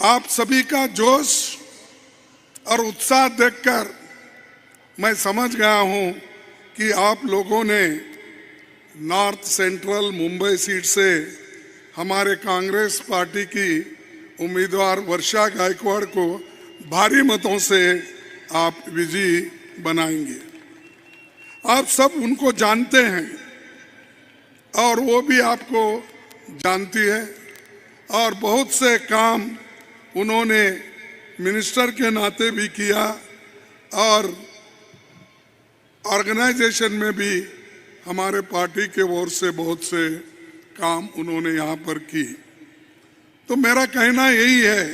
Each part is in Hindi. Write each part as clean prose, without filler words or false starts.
आप सभी का जोश और उत्साह देखकर मैं समझ गया हूं कि आप लोगों ने नॉर्थ सेंट्रल मुंबई सीट से हमारे कांग्रेस पार्टी की उम्मीदवार वर्षा गायकवाड़ को भारी मतों से आप विजयी बनाएंगे। आप सब उनको जानते हैं और वो भी आपको जानती है और बहुत से काम उन्होंने मिनिस्टर के नाते भी किया और ऑर्गेनाइजेशन में भी हमारे पार्टी के ओर से बहुत से काम उन्होंने यहाँ पर की। तो मेरा कहना यही है,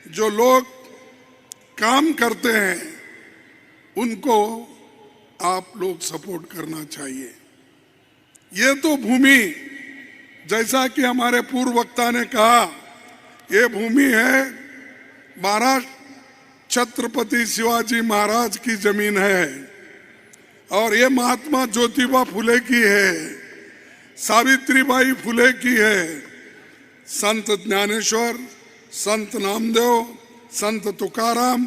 जो लोग काम करते हैं उनको आप लोग सपोर्ट करना चाहिए। ये तो भूमि, जैसा कि हमारे पूर्व वक्ता ने कहा, ये भूमि है महाराष्ट्र छत्रपति शिवाजी महाराज की जमीन है और ये महात्मा ज्योतिबा फुले की है, सावित्रीबाई फुले की है, संत ज्ञानेश्वर, संत नामदेव, संत तुकाराम,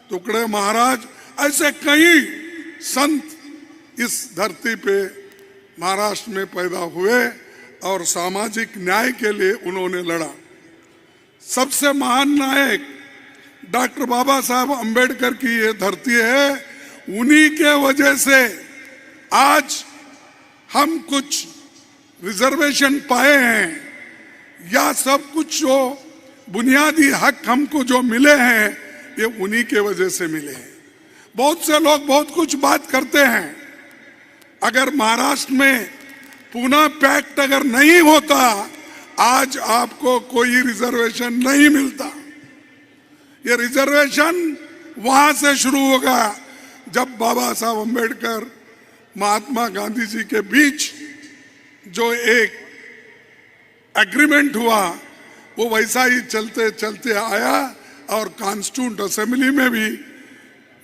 टुकड़े महाराज, ऐसे कई संत इस धरती पे महाराष्ट्र में पैदा हुए और सामाजिक न्याय के लिए उन्होंने लड़ा। सबसे महान नायक डॉक्टर बाबा साहब अंबेडकर की ये धरती है। उन्हीं के वजह से आज हम कुछ रिजर्वेशन पाए हैं, या सब कुछ जो बुनियादी हक हमको जो मिले हैं ये उन्हीं के वजह से मिले हैं। बहुत से लोग बहुत कुछ बात करते हैं, अगर महाराष्ट्र में पूना पैक्ट अगर नहीं होता आज आपको कोई रिजर्वेशन नहीं मिलता। ये रिजर्वेशन वहां से शुरू होगा जब बाबा साहब अंबेडकर महात्मा गांधी जी के बीच जो एक एग्रीमेंट हुआ वो वैसा ही चलते चलते आया और कॉन्स्टिट्यूंट असेंबली में भी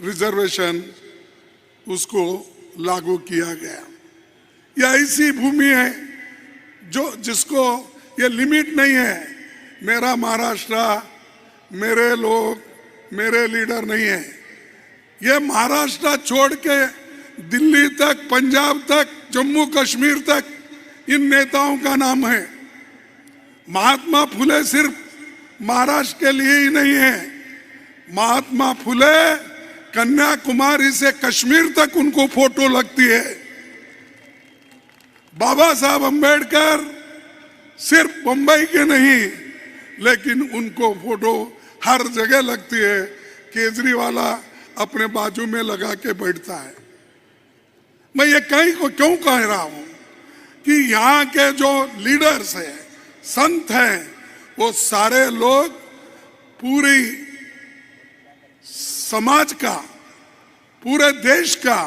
रिजर्वेशन उसको लागू किया गया। यह ऐसी भूमि है जो जिसको ये लिमिट नहीं है, मेरा महाराष्ट्र, मेरे लोग, मेरे लीडर नहीं है। ये महाराष्ट्र छोड़ के दिल्ली तक, पंजाब तक, जम्मू कश्मीर तक इन नेताओं का नाम है। महात्मा फुले सिर्फ महाराष्ट्र के लिए ही नहीं है, महात्मा फुले कन्याकुमारी से कश्मीर तक उनको फोटो लगती है। बाबा साहब अंबेडकर सिर्फ मुंबई के नहीं, लेकिन उनको फोटो हर जगह लगती है। केजरीवाल अपने बाजू में लगा के बैठता है। मैं ये कहीं को क्यों कह रहा हूं कि यहाँ के जो लीडर्स हैं, संत हैं, वो सारे लोग पूरी समाज का, पूरे देश का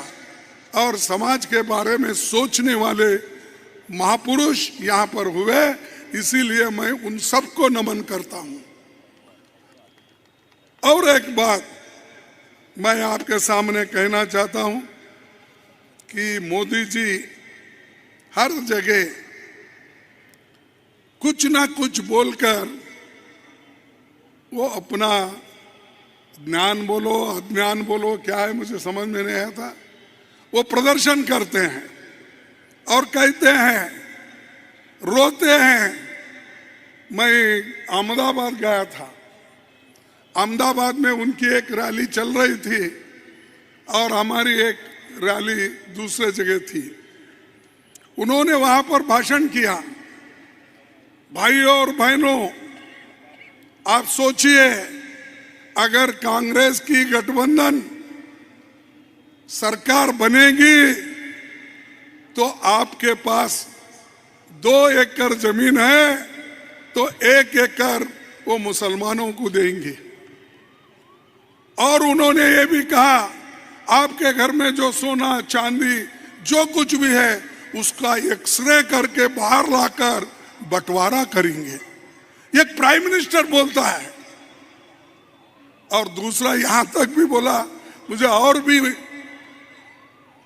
और समाज के बारे में सोचने वाले महापुरुष यहाँ पर हुए, इसीलिए मैं उन सबको नमन करता हूं। और एक बात मैं आपके सामने कहना चाहता हूं कि मोदी जी हर जगह कुछ ना कुछ बोलकर वो अपना ज्ञान बोलो अज्ञान बोलो, क्या है मुझे समझ में नहीं आता, वो प्रदर्शन करते हैं और कहते हैं, रोते हैं। मैं अहमदाबाद गया था, अहमदाबाद में उनकी एक रैली चल रही थी और हमारी एक रैली दूसरे जगह थी। उन्होंने वहां पर भाषण किया। भाइयों और बहनों, आप सोचिए, अगर कांग्रेस की गठबंधन सरकार बनेगी तो आपके पास 2 एकड़ जमीन है तो 1 एकड़ वो मुसलमानों को देंगे। और उन्होंने ये भी कहा, आपके घर में जो सोना चांदी जो कुछ भी है उसका एक्सरे करके बाहर लाकर बंटवारा करेंगे। ये प्राइम मिनिस्टर बोलता है। और दूसरा यहां तक भी बोला, मुझे और भी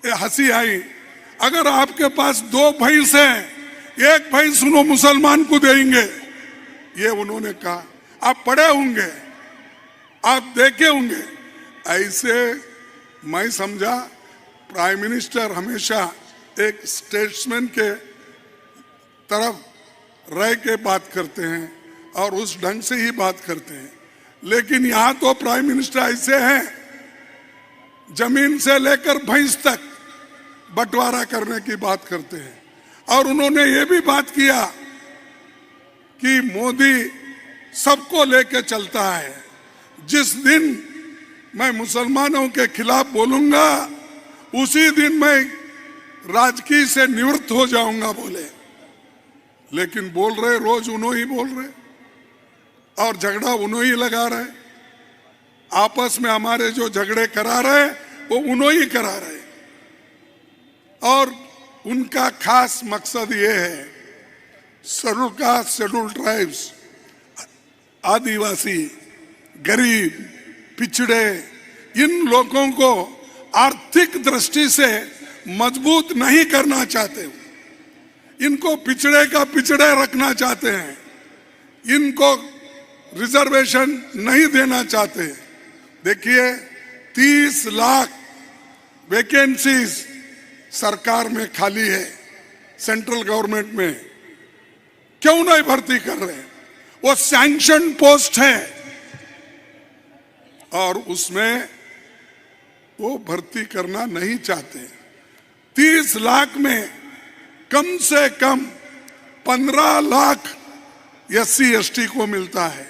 हंसी आई, अगर आपके पास 2 भैंस हैं, 1 भैंस सुनो मुसलमान को देंगे, ये उन्होंने कहा। आप पढ़े होंगे, आप देखे होंगे। ऐसे मैं समझा प्राइम मिनिस्टर हमेशा एक स्टेट्समैन के तरफ रह के बात करते हैं और उस ढंग से ही बात करते हैं। लेकिन यहां तो प्राइम मिनिस्टर ऐसे हैं, जमीन से लेकर भैंस तक बंटवारा करने की बात करते हैं। और उन्होंने ये भी बात किया कि मोदी सबको लेके चलता है, जिस दिन मैं मुसलमानों के खिलाफ बोलूंगा उसी दिन मैं राजकीय से निवृत्त हो जाऊंगा बोले। लेकिन बोल रहे रोज उन्हों ही बोल रहे और झगड़ा उन्हों ही लगा रहे। आपस में हमारे जो झगड़े करा रहे वो उन्हों ही करा रहे। और उनका खास मकसद ये है, शेड्यूल कास्ट, शेड्यूल ट्राइब्स, आदिवासी, गरीब, पिछड़े, इन लोगों को आर्थिक दृष्टि से मजबूत नहीं करना चाहते। इनको पिछड़े का पिछड़े रखना चाहते हैं, इनको रिजर्वेशन नहीं देना चाहते। देखिए 30 लाख वैकेंसीज सरकार में खाली है, सेंट्रल गवर्नमेंट में, क्यों नहीं भर्ती कर रहे? वो सैंक्शन पोस्ट है और उसमें वो भर्ती करना नहीं चाहते। 30 लाख में कम से कम 15 लाख SC ST को मिलता है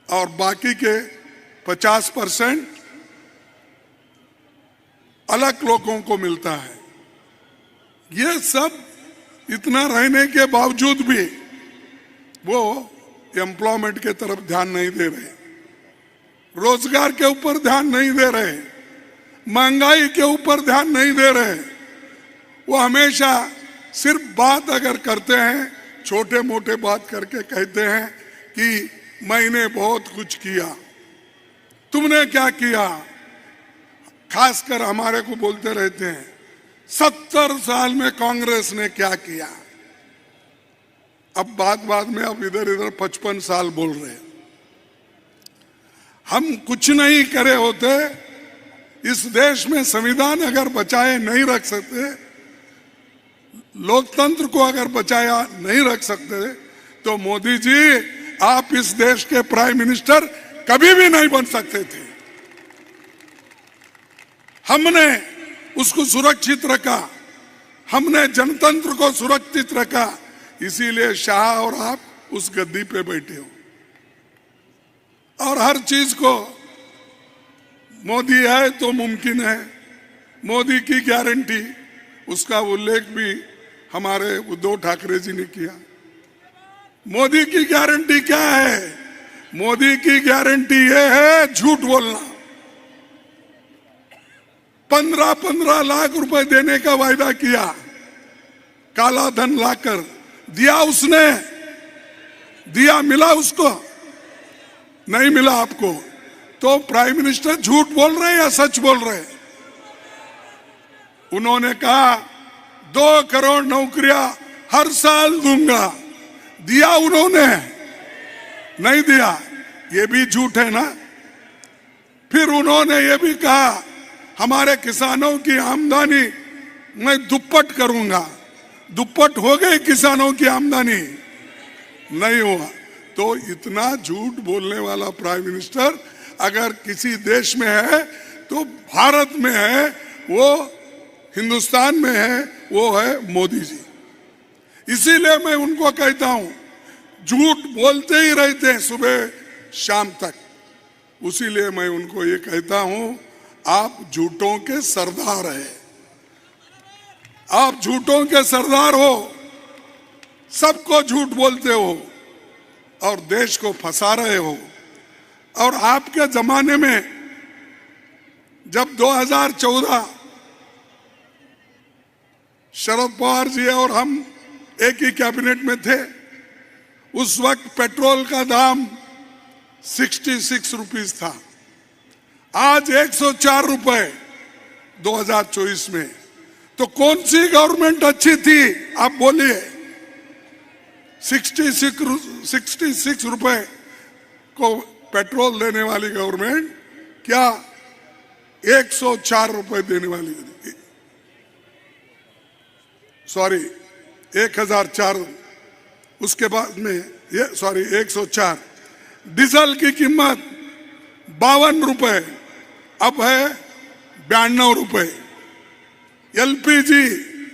और बाकी के 50% अलग लोगों को मिलता है। ये सब इतना रहने के बावजूद भी वो एम्प्लॉयमेंट के तरफ ध्यान नहीं दे रहे, रोजगार के ऊपर ध्यान नहीं दे रहे, महंगाई के ऊपर ध्यान नहीं दे रहे। वो हमेशा सिर्फ बात अगर करते हैं, छोटे मोटे बात करके कहते हैं कि मैंने बहुत कुछ किया, तुमने क्या किया। खासकर हमारे को बोलते रहते हैं 70 साल में कांग्रेस ने क्या किया। अब बात में अब इधर 55 साल बोल रहे हैं। हम कुछ नहीं करे होते, इस देश में संविधान अगर बचाए नहीं रख सकते, लोकतंत्र को अगर बचाया नहीं रख सकते, तो मोदी जी आप इस देश के प्राइम मिनिस्टर कभी भी नहीं बन सकते थे। हमने उसको सुरक्षित रखा, हमने जनतंत्र को सुरक्षित रखा, इसीलिए शाह और आप उस गद्दी पे बैठे हो। और हर चीज को मोदी है तो मुमकिन है, मोदी की गारंटी, उसका उल्लेख भी हमारे उद्धव ठाकरे जी ने किया। मोदी की गारंटी क्या है? मोदी की गारंटी ये है झूठ बोलना। 15-15 लाख रुपए देने का वायदा किया, काला धन लाकर दिया उसने, दिया, मिला उसको? नहीं मिला आपको। तो प्राइम मिनिस्टर झूठ बोल रहे हैं या सच बोल रहे हैं? उन्होंने कहा 2 करोड़ नौकरियां हर साल दूंगा, दिया उन्होंने? नहीं दिया। ये भी झूठ है ना। फिर उन्होंने ये भी कहा हमारे किसानों की आमदनी मैं दुप्पट करूंगा। दुप्पट हो गई किसानों की आमदनी? नहीं हुआ। तो इतना झूठ बोलने वाला प्राइम मिनिस्टर अगर किसी देश में है तो भारत में है, वो हिंदुस्तान में है, वो है मोदी जी। इसीलिए मैं उनको कहता हूं, झूठ बोलते ही रहते हैं सुबह शाम तक। उसीलिए मैं उनको ये कहता हूं, आप झूठों के सरदार हैं, आप झूठों के सरदार हो, सबको झूठ बोलते हो और देश को फंसा रहे हो। और आपके जमाने में जब 2014 शरद पवार जी और हम एक ही कैबिनेट में थे, उस वक्त पेट्रोल का दाम 66 रुपीस था, आज 104 रुपए 2024 में। तो कौन सी गवर्नमेंट अच्छी थी? आप बोलिए। 66 रुपए को पेट्रोल देने वाली गवर्नमेंट क्या 104 रुपए देने वाली, सॉरी 1004, उसके बाद में ये 104। डीजल की कीमत 52 रुपए अब है 92 रुपए। एलपीजी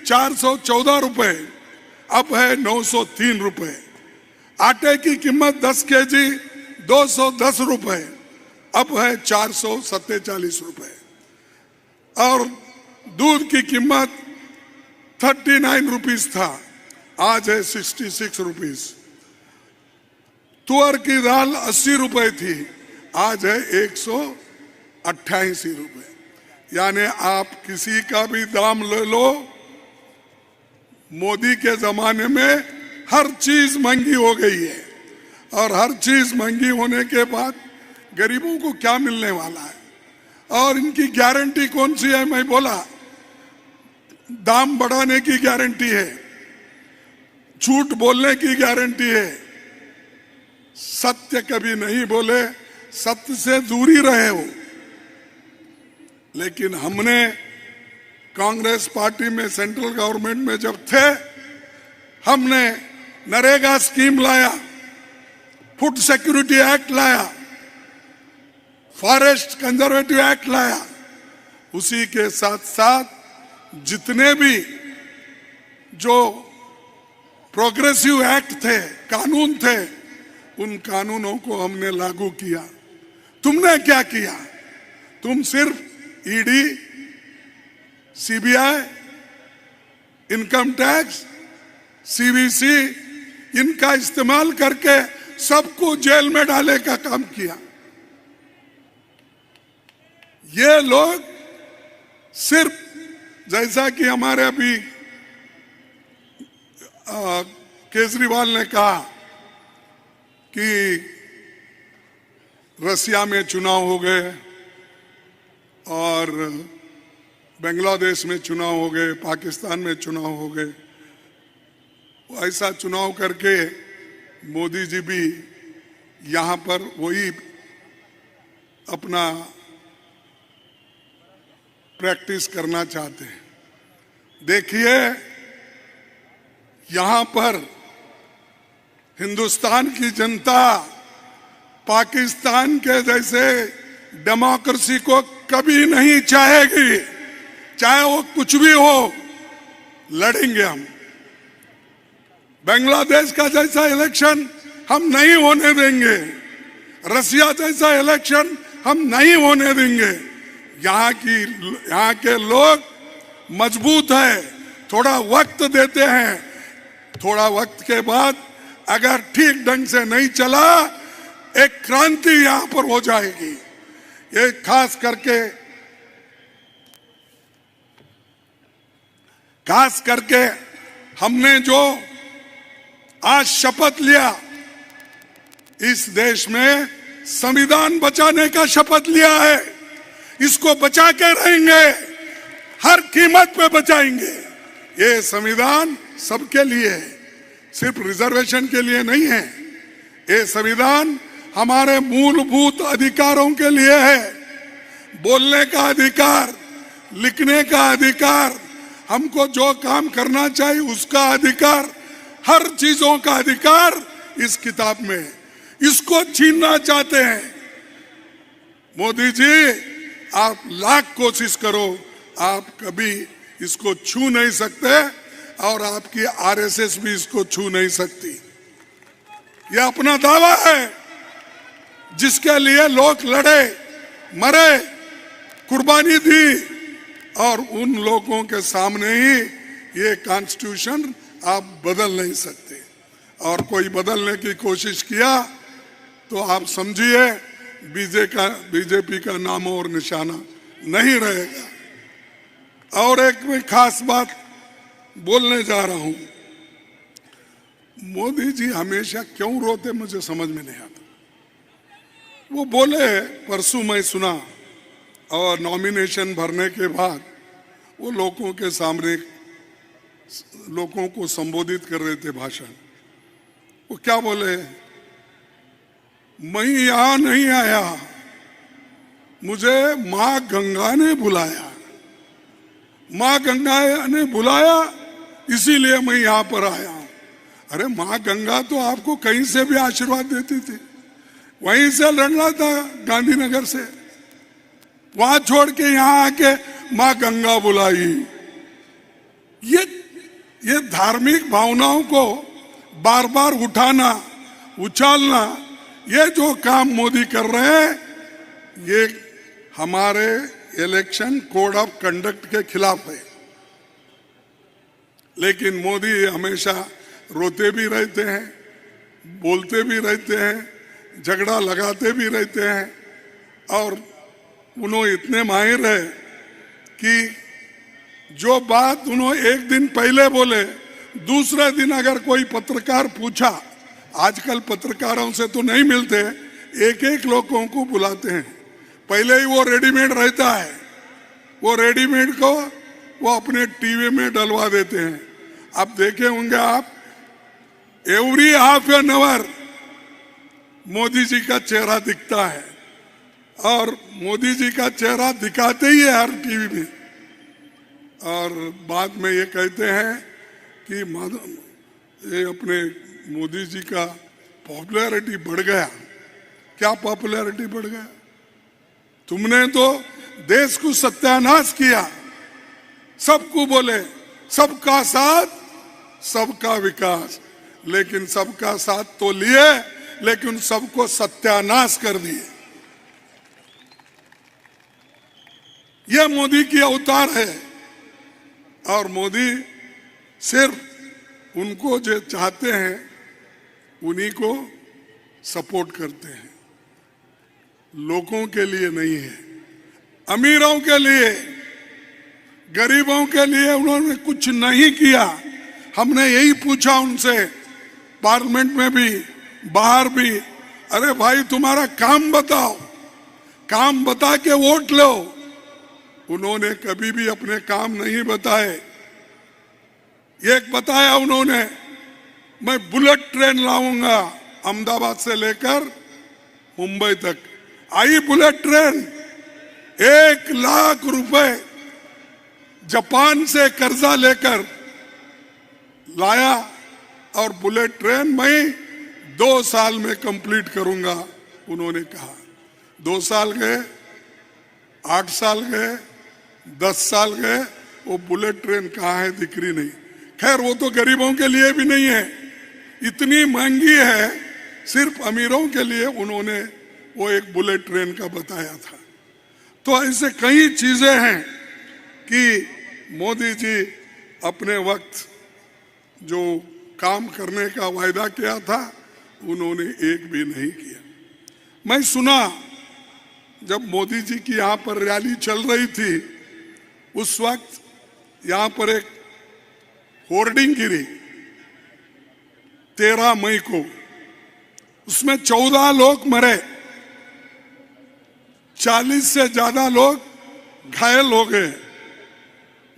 414 रुपए अब है 903 रुपए। आटे की कीमत 10 केजी 210 रुपए अब है 447 रुपए। और दूध की कीमत 39 रुपीस था, आज है 66 रुपीस। तुअर की दाल 80 रुपए थी, आज है 188 रुपए। यानी आप किसी का भी दाम ले लो, मोदी के जमाने में हर चीज महंगी हो गई है। और हर चीज महंगी होने के बाद गरीबों को क्या मिलने वाला है? और इनकी गारंटी कौन सी है? मैं बोला दाम बढ़ाने की गारंटी है, झूठ बोलने की गारंटी है, सत्य कभी नहीं बोले, सत्य से दूरी रहे हो। लेकिन हमने कांग्रेस पार्टी में सेंट्रल गवर्नमेंट में जब थे, हमने नरेगा स्कीम लाया, फूड सिक्योरिटी एक्ट लाया, फॉरेस्ट कंजर्वेटिव एक्ट लाया। उसी के साथ साथ जितने भी जो प्रोग्रेसिव एक्ट थे, कानून थे, उन कानूनों को हमने लागू किया। तुमने क्या किया? तुम सिर्फ ED, CBI, income tax, CVC, इनका इस्तेमाल करके सबको जेल में डालने का काम किया। ये लोग सिर्फ जैसा कि हमारे अभी केजरीवाल ने कहा कि रसिया में चुनाव हो गए और बांग्लादेश में चुनाव हो गए, पाकिस्तान में चुनाव हो गए, ऐसा चुनाव करके मोदी जी भी यहाँ पर वही अपना प्रैक्टिस करना चाहते हैं। देखिए, यहाँ पर हिंदुस्तान की जनता पाकिस्तान के जैसे डेमोक्रेसी को कभी नहीं चाहेगी, चाहे वो कुछ भी हो। लड़ेंगे हम। बांग्लादेश का जैसा इलेक्शन हम नहीं होने देंगे, रसिया जैसा इलेक्शन हम नहीं होने देंगे। यहाँ के लोग मजबूत है, थोड़ा वक्त देते हैं, थोड़ा वक्त के बाद अगर ठीक ढंग से नहीं चला, एक क्रांति यहाँ पर हो जाएगी। ये खास करके हमने जो आज शपथ लिया, इस देश में संविधान बचाने का शपथ लिया है। इसको बचा के रहेंगे, हर कीमत पे बचाएंगे। ये संविधान सबके लिए है, सिर्फ रिजर्वेशन के लिए नहीं है। ये संविधान हमारे मूलभूत अधिकारों के लिए है। बोलने का अधिकार, लिखने का अधिकार, हमको जो काम करना चाहिए उसका अधिकार, हर चीजों का अधिकार इस किताब में है। इसको छीनना चाहते हैं। मोदी जी, आप लाख कोशिश करो, आप कभी इसको छू नहीं सकते और आपकी आरएसएस भी इसको छू नहीं सकती। यह अपना दावा है जिसके लिए लोग लड़े, मरे, कुर्बानी दी, और उन लोगों के सामने ही ये कॉन्स्टिट्यूशन आप बदल नहीं सकते। और कोई बदलने की कोशिश किया तो आप समझिए बीजेपी का नाम और निशाना नहीं रहेगा। और एक मैं खास बात बोलने जा रहा हूं। मोदी जी हमेशा क्यों रोते मुझे समझ में नहीं आता। वो बोले, परसों मैं सुना, और नॉमिनेशन भरने के बाद वो लोगों के सामने लोगों को संबोधित कर रहे थे भाषण। वो क्या बोले, मैं यहां नहीं आया, मुझे मां गंगा ने बुलाया, मां गंगा ने बुलाया इसीलिए मैं यहां पर आया हूं। अरे मां गंगा तो आपको कहीं से भी आशीर्वाद देती थी, वहीं से लड़ना था गांधीनगर से, वहां छोड़ के यहां आके मां गंगा बुलाई। ये धार्मिक भावनाओं को बार बार उठाना, उछालना, ये जो काम मोदी कर रहे हैं, ये हमारे इलेक्शन कोड ऑफ कंडक्ट के खिलाफ है। लेकिन मोदी हमेशा रोते भी रहते हैं, बोलते भी रहते हैं, झगड़ा लगाते भी रहते हैं, और उन्होंने इतने माहिर है कि जो बात उन्होंने एक दिन पहले बोले, दूसरे दिन अगर कोई पत्रकार पूछा, आजकल पत्रकारों से तो नहीं मिलते, एक एक लोगों को बुलाते हैं, पहले ही वो रेडीमेड रहता है, वो रेडीमेड को वो अपने टीवी में डलवा देते हैं। अब देखे होंगे आप, every half an hour Modi ji का चेहरा दिखता है, और मोदी जी का चेहरा दिखाते ही है हर टीवी में, और बाद में ये कहते हैं कि ये अपने मोदी जी का पॉपुलैरिटी बढ़ गया। क्या पॉपुलैरिटी बढ़ गया? तुमने तो देश को सत्यानाश किया, सबको बोले सबका साथ सबका विकास, लेकिन सबका साथ तो लिए, लेकिन सबको सत्यानाश कर दिए। यह मोदी की अवतार है, और मोदी सिर्फ उनको जो चाहते हैं उन्हीं को सपोर्ट करते हैं, लोगों के लिए नहीं है, अमीरों के लिए, गरीबों के लिए उन्होंने कुछ नहीं किया। हमने यही पूछा उनसे, पार्लियामेंट में भी, बाहर भी, अरे भाई तुम्हारा काम बताओ, काम बता के वोट लो। उन्होंने कभी भी अपने काम नहीं बताए। एक बताया उन्होंने, मैं बुलेट ट्रेन लाऊंगा अहमदाबाद से लेकर मुंबई तक। आई बुलेट ट्रेन, 1 लाख रुपए जापान से कर्जा लेकर लाया, और बुलेट ट्रेन मैं 2 साल में कंप्लीट करूंगा उन्होंने कहा। 2 साल गए, 8 साल गए, 10 साल गए, वो बुलेट ट्रेन कहाँ है दिख रही नहीं। खैर वो तो गरीबों के लिए भी नहीं है, इतनी महंगी है, सिर्फ अमीरों के लिए उन्होंने वो एक बुलेट ट्रेन का बताया था। तो ऐसे कई चीजें हैं कि मोदी जी अपने वक्त जो काम करने का वायदा किया था उन्होंने एक भी नहीं किया। मैं सुना जब मोदी जी की यहाँ पर रैली चल रही थी, उस वक्त यहाँ पर एक होर्डिंग गिरी 13 मई को, उसमें 14 लोग मरे, 40 से ज्यादा लोग घायल हो गए,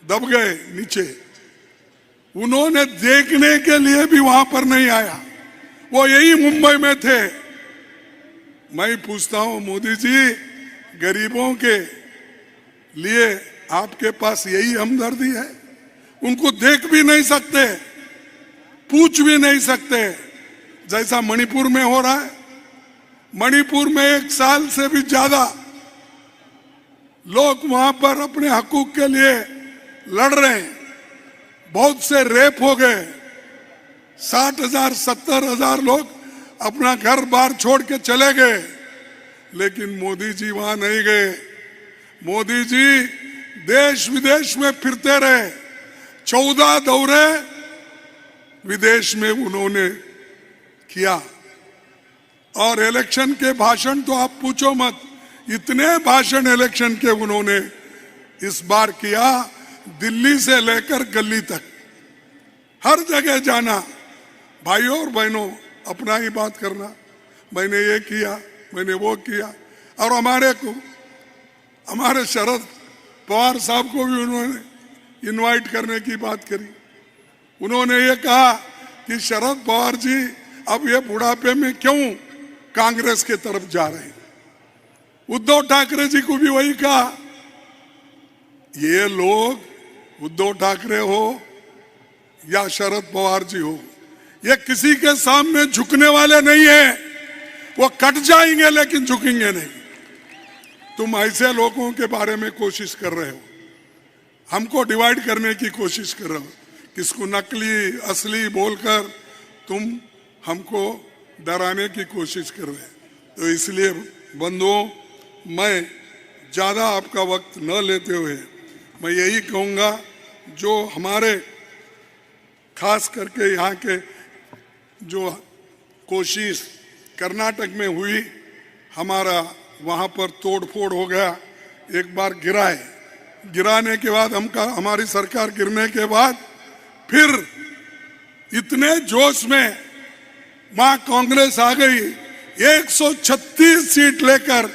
दब गए नीचे। उन्होंने देखने के लिए भी वहां पर नहीं आया, वो यही मुंबई में थे। मैं पूछता हूं मोदी जी, गरीबों के लिए आपके पास यही हमदर्दी है? उनको देख भी नहीं सकते, पूछ भी नहीं सकते, जैसा मणिपुर में हो रहा है। मणिपुर में 1 साल से भी ज्यादा लोग वहां पर अपने हकूक के लिए लड़ रहे हैं। बहुत से रेप हो गए, 60,000 70,000 लोग अपना घर बार छोड़ के चले गए, लेकिन मोदी जी वहां नहीं गए। मोदी जी देश विदेश में फिरते रहे, 14 दौरे विदेश में उन्होंने किया, और इलेक्शन के भाषण तो आप पूछो मत, इतने भाषण इलेक्शन के उन्होंने इस बार किया, दिल्ली से लेकर गली तक हर जगह जाना, भाइयों और बहनों अपना ही बात करना, मैंने ये किया, मैंने वो किया। और हमारे शरद पवार साहब को भी उन्होंने इनवाइट करने की बात करी। उन्होंने ये कहा कि शरद पवार जी अब ये बुढ़ापे में क्यों कांग्रेस के तरफ जा रहे हैं। उद्धव ठाकरे जी को भी वही कहा, ये लोग उद्धव ठाकरे हो या शरद पवार जी हो, ये किसी के सामने झुकने वाले नहीं है। वो कट जाएंगे लेकिन झुकेंगे नहीं। तुम ऐसे लोगों के बारे में कोशिश कर रहे हो, हमको डिवाइड करने की कोशिश कर रहे हो, किसको नकली असली बोलकर तुम हमको डराने की कोशिश कर रहे हैं। तो इसलिए बंधुओं, मैं ज़्यादा आपका वक्त न लेते हुए मैं यही कहूँगा, जो हमारे खास करके यहाँ के जो कोशिश कर्नाटक में हुई, हमारा वहाँ पर तोड़ फोड़ हो गया, एक बार गिराने के बाद हमारी सरकार गिरने के बाद फिर इतने जोश में वहाँ कांग्रेस आ गई, 136 सीट लेकर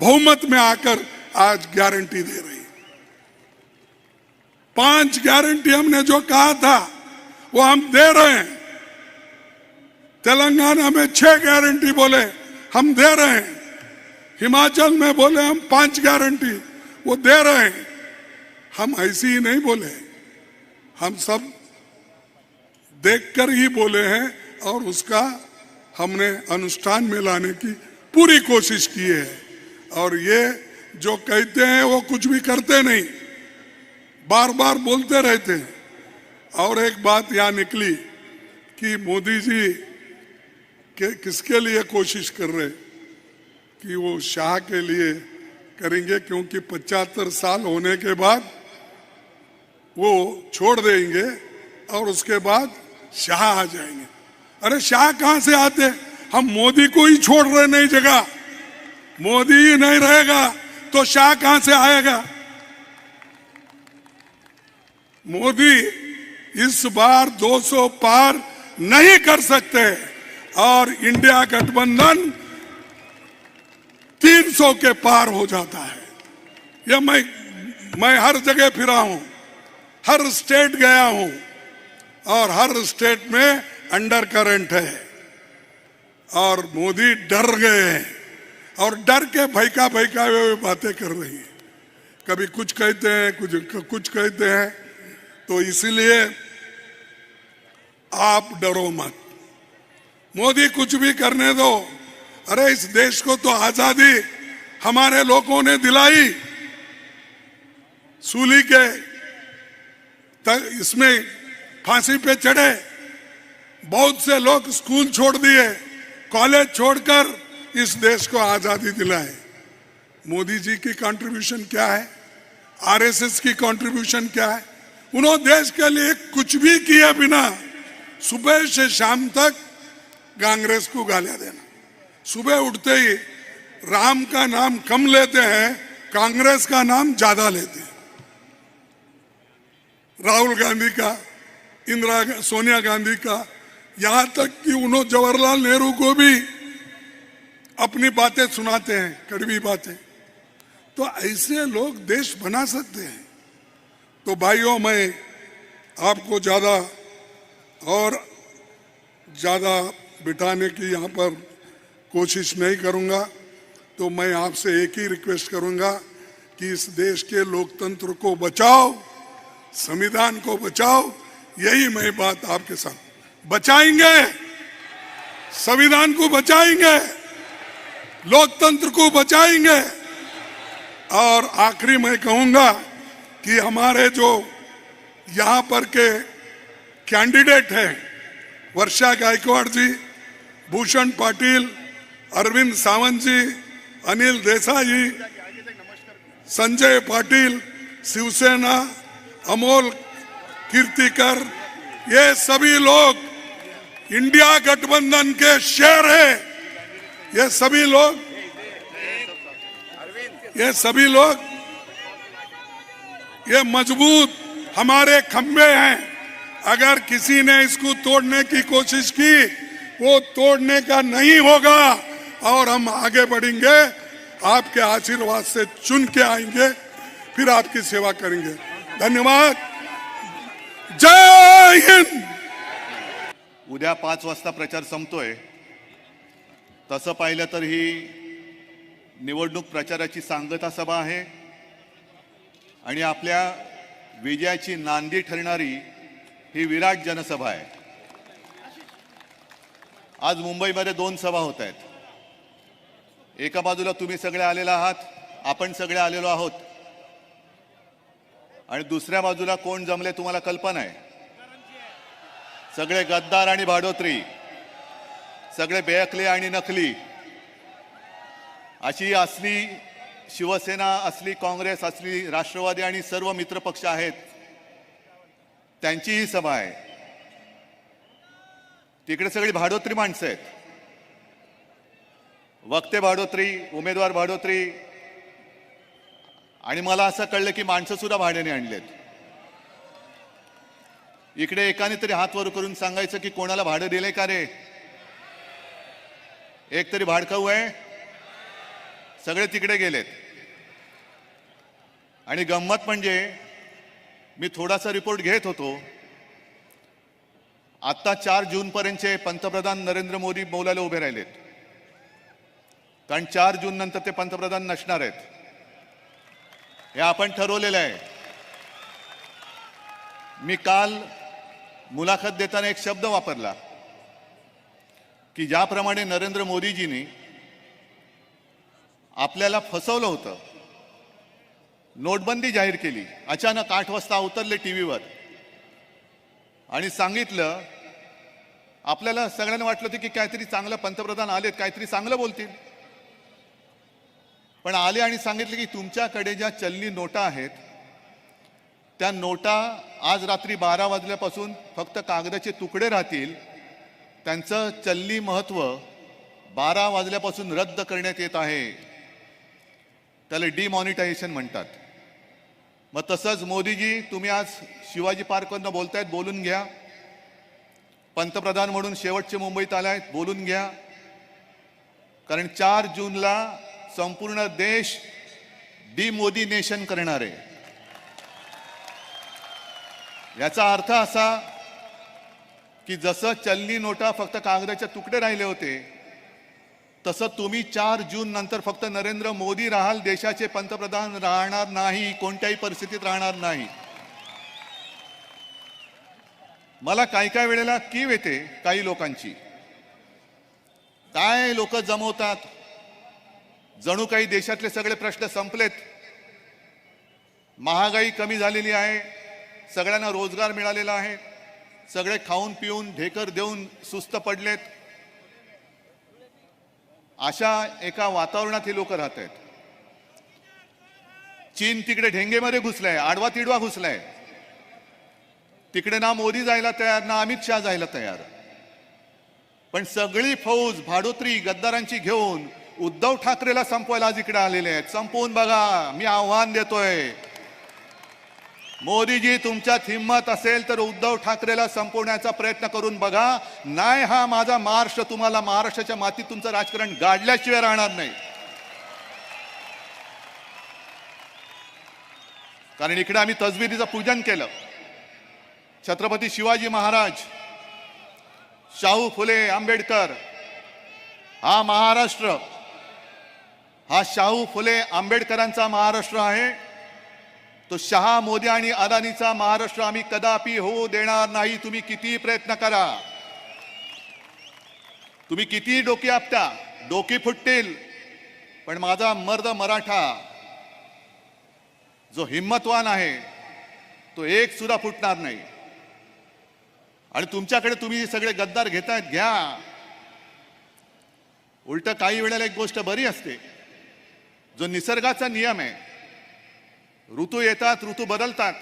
बहुमत में आकर आज गारंटी दे रही। 5 गारंटी हमने जो कहा था वो हम दे रहे हैं। तेलंगाना में 6 गारंटी बोले, हम दे रहे हैं। हिमाचल में बोले हम 5 गारंटी, वो दे रहे हैं। हम ऐसे ही नहीं बोले, हम सब देखकर ही बोले हैं और उसका हमने अनुष्ठान में लाने की पूरी कोशिश की है। और ये जो कहते हैं वो कुछ भी करते नहीं, बार बार बोलते रहते हैं। और एक बात यहाँ निकली कि मोदी जी के किसके लिए कोशिश कर रहे, कि वो शाह के लिए करेंगे, क्योंकि 75 साल होने के बाद वो छोड़ देंगे और उसके बाद शाह आ जाएंगे। अरे शाह कहां से आते, हम मोदी को ही छोड़ रहे नई जगह। मोदी ही नहीं रहेगा तो शाह कहां से आएगा। मोदी इस बार 200 पार नहीं कर सकते और इंडिया गठबंधन 300 के पार हो जाता है। यह मैं हर जगह फिरा हूं, हर स्टेट गया हूं और हर स्टेट में अंडर करंट है और मोदी डर गए हैं और डर के भयका हुए बातें कर रही है। कभी कुछ कहते हैं, कुछ कहते हैं। तो इसलिए आप डरो मत, मोदी कुछ भी करने दो। अरे इस देश को तो आजादी हमारे लोगों ने दिलाई, सूली के इसमें फांसी पे चढ़े, बहुत से लोग स्कूल छोड़ दिए, कॉलेज छोड़कर इस देश को आजादी दिलाए। मोदी जी की कंट्रीब्यूशन क्या है, आरएसएस की कंट्रीब्यूशन क्या है? उन्होंने देश के लिए कुछ भी किए बिना सुबह से शाम तक कांग्रेस को गालियां देना। सुबह उठते ही राम का नाम कम लेते हैं, कांग्रेस का नाम ज्यादा लेते हैं। राहुल गांधी का, सोनिया गांधी का, यहां तक कि उन्होंने जवाहरलाल नेहरू को भी अपनी बातें सुनाते हैं, कड़वी बातें। तो ऐसे लोग देश बना सकते हैं। तो भाइयों, मैं आपको ज्यादा बिठाने की यहाँ पर कोशिश नहीं करूँगा। तो मैं आपसे एक ही रिक्वेस्ट करूँगा कि इस देश के लोकतंत्र को बचाओ, संविधान को बचाओ। यही मैं बात आपके साथ बचाएंगे, संविधान को बचाएंगे, लोकतंत्र को बचाएंगे। और आखिरी मैं कहूँगा कि हमारे जो यहाँ पर के कैंडिडेट हैं, वर्षा गायकवाड़ जी, भूषण पाटिल, अरविंद सावंत जी, अनिल देसाई जी, संजय पाटिल, शिवसेना, अमोल कीर्तिकर, ये सभी लोग इंडिया गठबंधन के शेर हैं। ये सभी लोग ये मजबूत हमारे खंबे हैं। अगर किसी ने इसको तोड़ने की कोशिश की, वो तोड़ने का नहीं होगा और हम आगे बढ़ेंगे। आपके आशीर्वाद से चुन के आएंगे, फिर आपकी सेवा करेंगे। धन्यवाद। जय हिंद। उद्या 5 वाजता प्रचार संपतोय. तसं पाहिलं तर ही निवडणूक प्रचाराची सांगता सभा आहे आणि आपल्या विजयाची नांदी ठरणारी ही विराट जनसभा आहे. आज मुंबईमध्ये 2 सभा होत आहेत. एका बाजूला तुम्ही सगळे आलेले आहात, आपण सगळे आलेलो आहोत, आणि दुसऱ्या बाजूला कोण जमले तुम्हाला कल्पना आहे. सगळे गद्दार आणि भाडोत्री, सगळे बेअकले आणि नकली, अशी असली शिवसेना, असली काँग्रेस, असली राष्ट्रवादी आणि सर्व मित्रपक्ष आहेत, त्यांची ही सभा आहे. तिकडे सगळी भाडोत्री माणसं आहेत. वक्ते भाडोत्री, उमेदवार भाडोत्री, आणि मला असं कळलं की माणसं सुद्धा भाड्याने आणलेत. इकडे एकाने तरी हात वर करून सांगायचं की कोणाला भाडं दिले का रे? एक तरी भाडखाऊ आहे. सगळे तिकडे गेलेत. आणि गंमत म्हणजे मी थोडासा रिपोर्ट घेत होतो. आता 4 जून पर्यंतचे पंतप्रधान नरेंद्र मोदी बोलायला उभे राहिलेत, कारण 4 जून नंतर ते पंतप्रधान नसणार आहेत. हे आपण ठरवलेलं आहे. मी काल मुलाखत देताना एक शब्द वापरला की ज्याप्रमाणे नरेंद्र मोदीजींनी आपल्याला फसवलं होतं, नोटबंदी जाहीर केली, अचानक 8 वाजता उतरले टीव्हीवर आणि सांगितलं, आपल्याला सगळ्यांना वाटलं होतं की काहीतरी चांगलं पंतप्रधान आलेत, काहीतरी चांगलं बोलतील. पण आले आणि सांगितले की तुमच्याकडे ज्या चलनी नोटा आहेत त्या नोटा आज रात्री 12 वाजल्यापासून फक्त कागदाचे तुकडे राहतील. त्यांचं चलनी महत्व 12 वाजल्यापासून रद्द करण्यात येत आहे. त्याला डिमॉनिटायझेशन म्हणतात. मग तसंच मोदीजी, तुम्ही आज शिवाजी पार्कवरनं बोलतायत, बोलून घ्या. पंतप्रधान म्हणून शेवटचे मुंबईत आलायत, बोलून घ्या. कारण 4 जूनला संपूर्ण देश डिमोदीनेशन करणार आहे. याचा अर्थ असा की जसं चलनी नोटा फक्त कागदाचे तुकडे राहिले होते, तसं तुम्ही 4 जून नंतर फक्त नरेंद्र मोदी राहाल, देशाचे पंतप्रधान राहणार नाही, कोणत्याही परिस्थितीत राहणार नाही. मला काही वेळेला कीव येते काही लोकांची. काय लोक जमवतात, जणू काही देशातले सगळे प्रश्न संपलेत, महागाई कमी झालेली आहे, सगळ्यांना रोजगार मिळालेला आहे, सगळे खाऊन पिऊन ढेकर देऊन सुस्त पडलेत. अशा एका वातावरणात हे लोक राहत आहेत. चीन तिकडे ढेंगेमध्ये घुसलाय, आडवा तिडवा घुसलाय. तिकडे ना मोदी जायला तयार, ना अमित शहा जायला तयार. पण सगळी फौज भाडोत्री गद्दारांची घेऊन उद्धव ठाकरेला संपवायला आज इकडे आलेले आहेत. संपवून बघा, मी आव्हान देतोय. मोदीजी, तुमच्यात हिम्मत असेल तर उद्धव ठाकरेला संपवण्याचा प्रयत्न करून बघा. नाही, हा माझा महाराष्ट्र तुम्हाला महाराष्ट्राच्या मातीत तुमचं राजकारण गाडल्याशिवाय राहणार नाही. कारण इकडे आम्ही तसबिरीचं पूजन केलं. छत्रपती शिवाजी महाराज, शाहू फुले आंबेडकर, हा महाराष्ट्र, हा शाहू फुले आंबेडकरांचा महाराष्ट्र आहे. तो शहा, मोदी आणि अदानीचा महाराष्ट्र आम्ही कदापि होऊ देणार नाही. तुम्ही किती प्रयत्न करा, तुम्ही किती डोकी आपटा, डोकी फुटतील, पण माझा मर्द मराठा जो हिम्मतवान आहे तो एक सुद्धा फुटणार नाही. आणि तुमच्याकडे तुम्ही सगळे गद्दार घेतायत, घ्या. उलट काही वेळेला एक गोष्ट बरी असते, जो निसर्गाचा नियम आहे. ऋतू येतात, ऋतू बदलतात,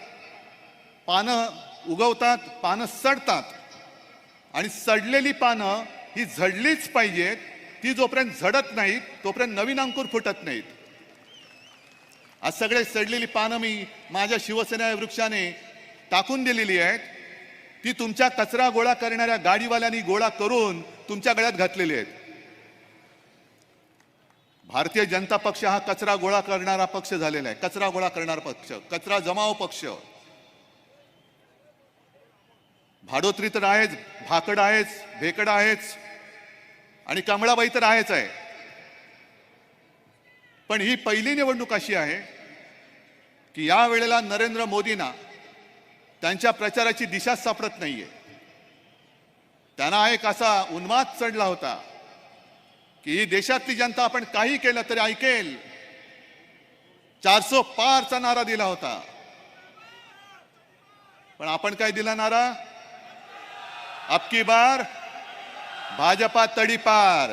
पानं उगवतात, पानं सडतात, आणि सडलेली पानं ही झडलीच पाहिजेत. ती जोपर्यंत झडत नाहीत तोपर्यंत नवीन अंकुर फुटत नाहीत. आज सगळे सडलेली पानं मी माझ्या शिवसेना वृक्षाने टाकून दिलेली आहेत. ती तुमच्या कचरा गोळा करणाऱ्या गाडीवाल्यांनी गोळा करून तुमच्या गळ्यात घातलेली आहेत. भारतीय जनता पक्ष हा कचरा गोळा करणारा पक्ष झालेला आहे. कचरा गोळा करणारा पक्ष, कचरा जमाव पक्ष. भाडोत्री तर आहेच, भाकड आहेच, भेकड आहेच आणि कमळाबाई तर आहेच आहे. पण ही पहिली निवडणूक अशी आहे की या वेळेला नरेंद्र मोदींना त्यांच्या प्रचाराची दिशा सापडत नाहीये. त्यांना एक असा उन्माद चढला होता की ही देशातली जनता आपण काही केलं तरी ऐकेल. 400 पारचा नारा दिला होता. पण आपण काय दिला नारा? अब की बार भाजपा तडीपार.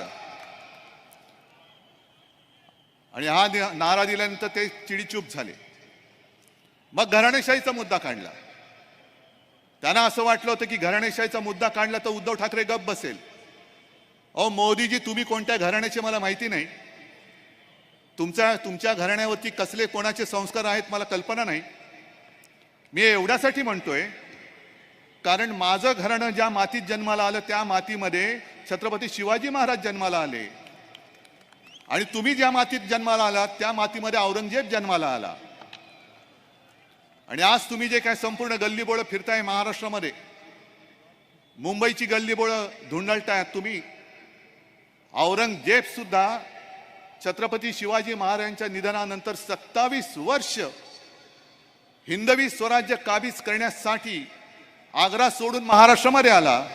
आणि हा नारा दिल्यानंतर ते चिडीचूप झाले. मग घराणेशाहीचा मुद्दा काढला. त्यांना असं वाटलं होतं की घराणेशाहीचा मुद्दा काढला तर उद्धव ठाकरे गप्प बसेल. अहो मोदीजी, तुम्ही कोणत्या घराण्याचे मला माहिती नाही. तुमच्या घराण्यावरती कसले कोणाचे संस्कार आहेत मला कल्पना नाही. मी एवढ्यासाठी म्हणतोय कारण माझं घराणं ज्या मातीत जन्माला आलं त्या मातीमध्ये छत्रपती शिवाजी महाराज जन्माला आले आणि तुम्ही ज्या मातीत जन्माला आलात त्या मातीमध्ये औरंगजेब जन्माला आला. आणि आज तुम्ही जे काय संपूर्ण गल्लीबोळं फिरताय महाराष्ट्रामध्ये, मुंबईची गल्लीबोळं धुंडळतायत तुम्ही. औरंगजेब सुद्धा छत्रपती शिवाजी महाराजांच्या निधनानंतर 27 वर्ष हिंदवी स्वराज्य काबीज करण्यासाठी आग्रा सोडून महाराष्ट्रामध्ये आला.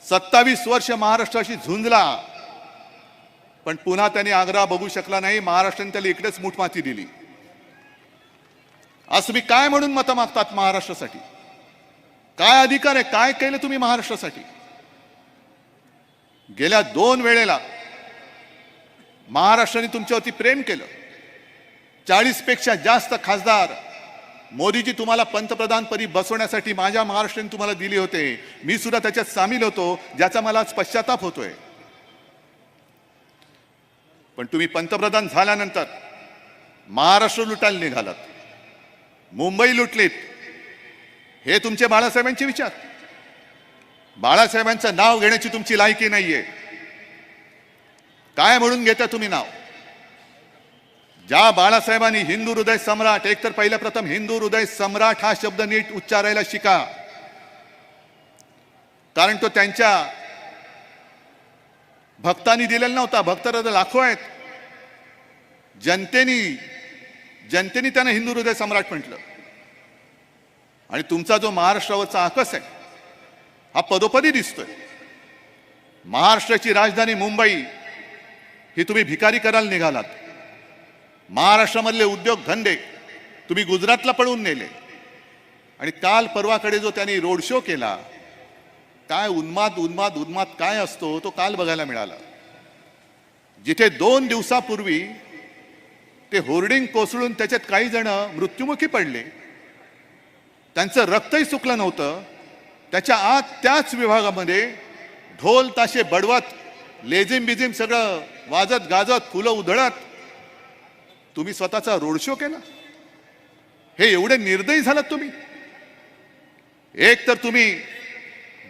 27 वर्ष महाराष्ट्राशी झुंजला, पण पुन्हा त्यांनी आग्रा बघू शकला नाही. महाराष्ट्राने त्याला इकडेच मूठमाती दिली. आज तुम्ही काय म्हणून मतं मागतात महाराष्ट्रासाठी? काय अधिकार आहे? काय केलं तुम्ही महाराष्ट्रासाठी? गेल्या 2 वेळेला महाराष्ट्राने तुमच्यावरती प्रेम केलं. 40 पेक्षा जास्त खासदार मोदीजी तुम्हाला पंतप्रधान पदी बसवण्यासाठी माझ्या महाराष्ट्राने तुम्हाला दिले होते. मी सुद्धा त्याच्यात सामील होतो, ज्याचा मला आज पश्चाताप होतोय. पण तुम्ही पंतप्रधान झाल्यानंतर महाराष्ट्र लुटायला निघालात, मुंबई लुटलीत. हे तुमचे बाळासाहेबांचे विचार. बाळासाहेबांचं नाव घेण्याची तुमची लायकी नाहीये. काय म्हणून घेता तुम्ही नाव? ज्या बाळासाहेबांनी हिंदू हृदय सम्राट, एकतर पहिल्या प्रथम हिंदू हृदय सम्राट हा शब्द नीट उच्चारायला शिका. कारण तो त्यांच्या भक्तांनी दिलेला नव्हता. भक्त लाखो आहेत. जनतेने त्यांना हिंदू हृदय सम्राट म्हटलं. आणि तुमचा जो महाराष्ट्रावरचा आकस आहे हा पदोपदी दिसतोय. महाराष्ट्राची राजधानी मुंबई ही तुम्ही भिकारी करायला निघालात. महाराष्ट्रामधले उद्योग धंदे तुम्ही गुजरातला पळवून नेले. आणि काल परवाकडे जो त्यांनी रोड शो केला, काय उन्माद काय असतो तो काल बघायला मिळाला. जिथे 2 दिवसापूर्वी ते होर्डिंग कोसळून त्याच्यात काही जण मृत्युमुखी पडले, त्यांचं रक्तही सुकलं नव्हतं, त्याच्या आत त्याच विभागामध्ये ढोल ताशे बडवत, लेझिम बिझिम सगळं वाजत गाजत, फुलं उधळत तुम्ही स्वतःचा रोड शो केला. हे एवढे निर्दयी झालात तुम्ही. एक तर तुम्ही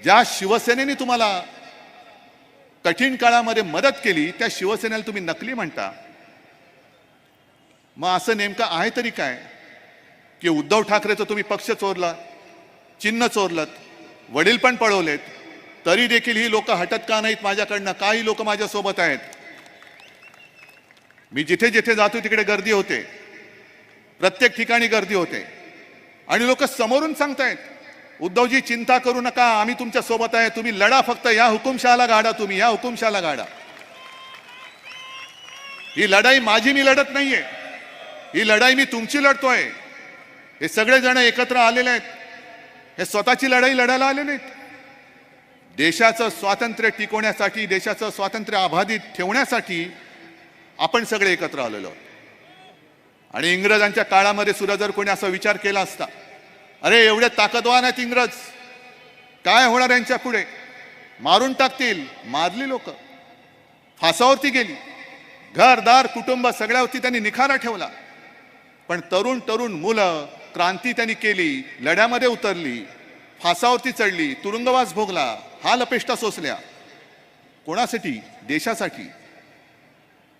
ज्या शिवसेनेने तुम्हाला कठीण काळामध्ये मदत केली त्या शिवसेनेला तुम्ही नकली म्हणता. मग असं नेमकं आहे तरी काय की उद्धव ठाकरेचं तुम्ही पक्ष चोरला, चिन्ह चोरलत, वडील पण पळवलेत, तरी देखील ही लोक हटत का नाहीत माझ्याकडनं? काही लोक माझ्या सोबत आहेत. मी जिथे जिथे जातो तिकडे गर्दी होते, प्रत्येक ठिकाणी गर्दी होते. आणि लोक समोरून सांगतायत उद्धवजी चिंता करू नका, आम्ही तुमच्या सोबत आहे, तुम्ही लढा, फक्त या हुकुमशहाला गाडा, तुम्ही या हुकुमशहाला गाडा. ही लढाई माझी मी लढत नाहीये, ही लढाई मी तुमची लढतोय. हे सगळे जण एकत्र आलेले आहेत, हे स्वतःची लढाई लढायला आले नाहीत. देशाचं स्वातंत्र्य टिकवण्यासाठी, देशाचं स्वातंत्र्य अबाधित ठेवण्यासाठी आपण सगळे एकत्र आलेलो आहोत. आणि इंग्रजांच्या काळामध्ये सुद्धा जर कोणी असा विचार केला असता, अरे एवढे ताकदवान आहेत इंग्रज, काय होणार यांच्या पुढे, मारून टाकतील, मारली लोक, फासावरती गेली, घरदार कुटुंब सगळ्यावरती त्यांनी निखारा ठेवला. पण तरुण तरुण मुलं क्रांती त्यांनी केली, लढ्यामध्ये उतरली, फासावरती चढली, तुरुंगवास भोगला, हाल अपेष्टा सोसल्या. कोणासाठी? देशासाठी.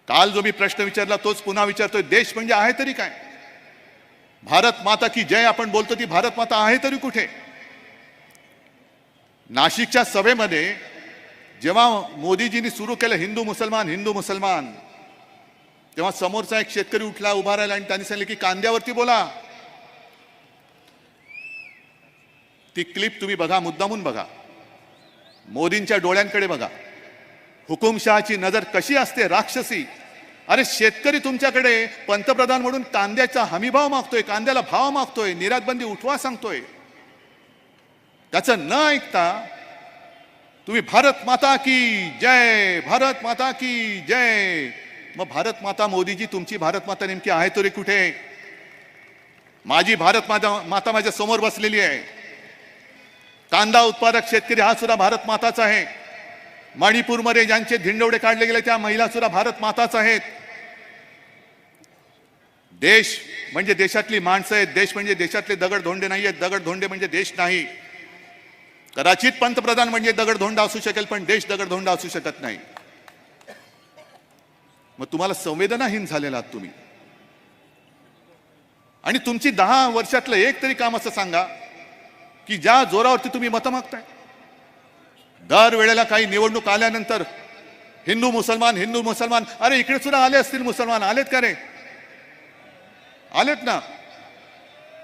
काल जो मी प्रश्न विचारला तोच पुन्हा विचारतोय, देश म्हणजे आहे तरी काय? भारत माता की जय आपण बोलतो, ती भारत माता आहे तरी कुठे? नाशिकच्या सभेमध्ये जेव्हा मोदीजींनी सुरू केलं हिंदू मुसलमान, तेव्हा समोरचा एक शेतकरी उठला, उभा राहिला आणि त्यांनी सांगितलं की कांद्यावरती बोला. ती क्लिप तुम्ही बघा, मुद्दामून बघा, मोदींच्या डोळ्यांकडे बघा. हुकुमशहाची नजर कशी असते, राक्षसी. अरे शेतकरी तुमच्याकडे पंतप्रधान म्हणून कांद्याचा हमीभाव मागतोय, कांद्याला भाव मागतोय, निर्यात बंदी उठवा सांगतोय. त्याचं न ऐकता तुम्ही भारत माता की जय, भारत माता की जय. मग भारत माता मोदीजी, तुमची भारत माता नेमकी आहे तरी कुठे? माझी भारत माता माझ्या समोर बसलेली आहे. कांदा उत्पादक शेतकरी हा सुद्धा भारत माताच आहे. मणिपूरमध्ये ज्यांचे धिंडवडे काढले गेले त्या महिला सुद्धा भारत माताच आहेत. देश म्हणजे देशातली माणसं आहेत, देश म्हणजे देशातले दगडधोंडे नाही आहेत, दगडधोंडे म्हणजे देश नाही. कदाचित पंतप्रधान म्हणजे दगडधोंडा असू शकेल, पण देश दगडधोंडा असू शकत नाही. मग तुम्हाला संवेदनाहीन झालेला आहात तुम्ही. आणि तुमची 10 वर्षातलं एक तरी काम असं सांगा की ज्या जोरावरती तुम्ही मतं मागताय. दर वेळेला काही निवडणूक आल्यानंतर हिंदू मुसलमान, अरे इकडे सुद्धा आले असतील मुसलमान, आलेत का रे? आलेत ना.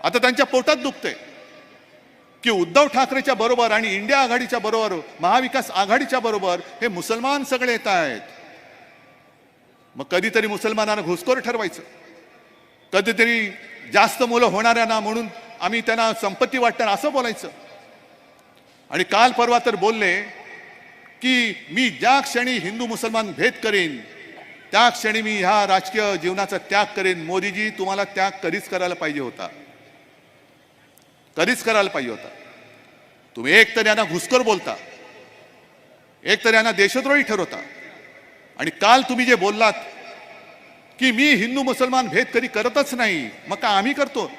आता त्यांच्या पोटात दुखते की उद्धव ठाकरेच्या बरोबर आणि इंडिया आघाडीच्या बरोबर, महाविकास आघाडीच्या बरोबर हे मुसलमान सगळे येत आहेत. मग कधीतरी मुसलमानांना घुसखोर ठरवायचं, कधीतरी जास्त मुलं होणाऱ्यांना म्हणून आम्ही त्यांना संपत्ती वाटणार असं बोलायचं. आणि काल परवा तर बोलले की मी ज्या क्षणी हिंदू मुसलमान भेद करेन त्या क्षणी मी ह्या राजकीय जीवनाचा त्याग करेन. मोदीजी, तुम्हाला त्याग कधीच करायला पाहिजे होता, कधीच करायला पाहिजे होता. तुम्ही एक तर यांना घुसखोर बोलता, एक तर यांना देशद्रोही ठरवता. आणि काल तुम्ही जे बोललात की मी हिंदू मुसलमान भेद कधी करतच नाही, मग का आम्ही करतो?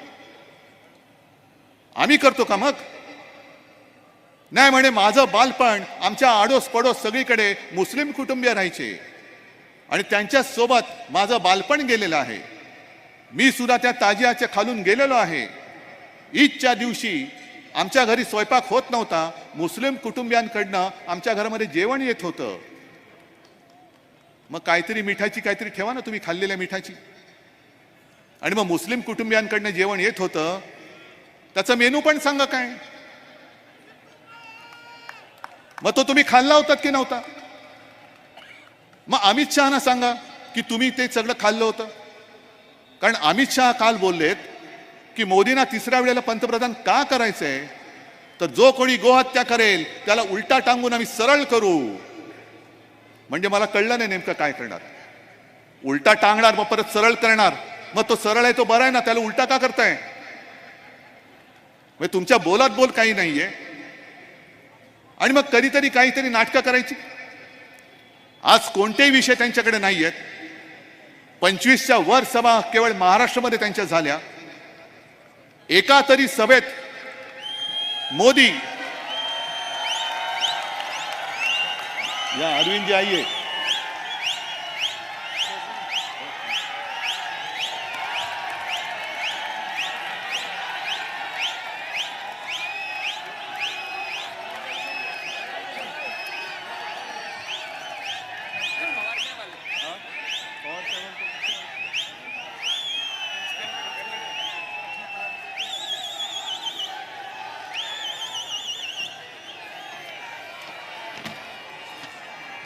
आम्ही करतो का मग? नाही म्हणे माझं बालपण आमच्या आडोस पडोस सगळीकडे मुस्लिम कुटुंबीय राहायचे आणि त्यांच्या सोबत माझं बालपण गेलेलं आहे. मी सुद्धा त्या ताजियाच्या खालून गेलेलो आहे. ईदच्या दिवशी आमच्या घरी स्वयंपाक होत नव्हता, मुस्लिम कुटुंबियांकडनं आमच्या घरामध्ये जेवण येत होतं. मग काहीतरी मिठाची काहीतरी ठेवा ना तुम्ही, खाल्लेल्या मिठाची. आणि मग मुस्लिम कुटुंबियांकडनं जेवण येत होतं, त्याचा मेनू पण सांगा काय. मग तो तुम्ही खाल्ला होतात की नव्हता? मग अमित शहाना सांगा की तुम्ही ते सगळं खाल्लं होतं. कारण अमित शहा काल बोललेत की मोदींना तिसऱ्या वेळेला पंतप्रधान का करायचंय, तर जो कोणी गोहत्या करेल त्याला उलटा टांगून आम्ही सरळ करू. म्हणजे मला कळलं नाही नेमकं काय करणार. उलटा टांगणार मग परत सरळ करणार. मग तो सरळ आहे तो बरा आहे ना, त्याला उलटा का करताय? म्हणजे तुमच्या बोलात बोल काही नाहीये. आणि मग कधीतरी काहीतरी नाटकं करायची. आज कोणतेही विषय त्यांच्याकडे नाही आहेत. 25च्या वर सभा केवळ महाराष्ट्रामध्ये त्यांच्या झाल्या. एका तरी सभेत मोदी, या अरविंद जी आइए,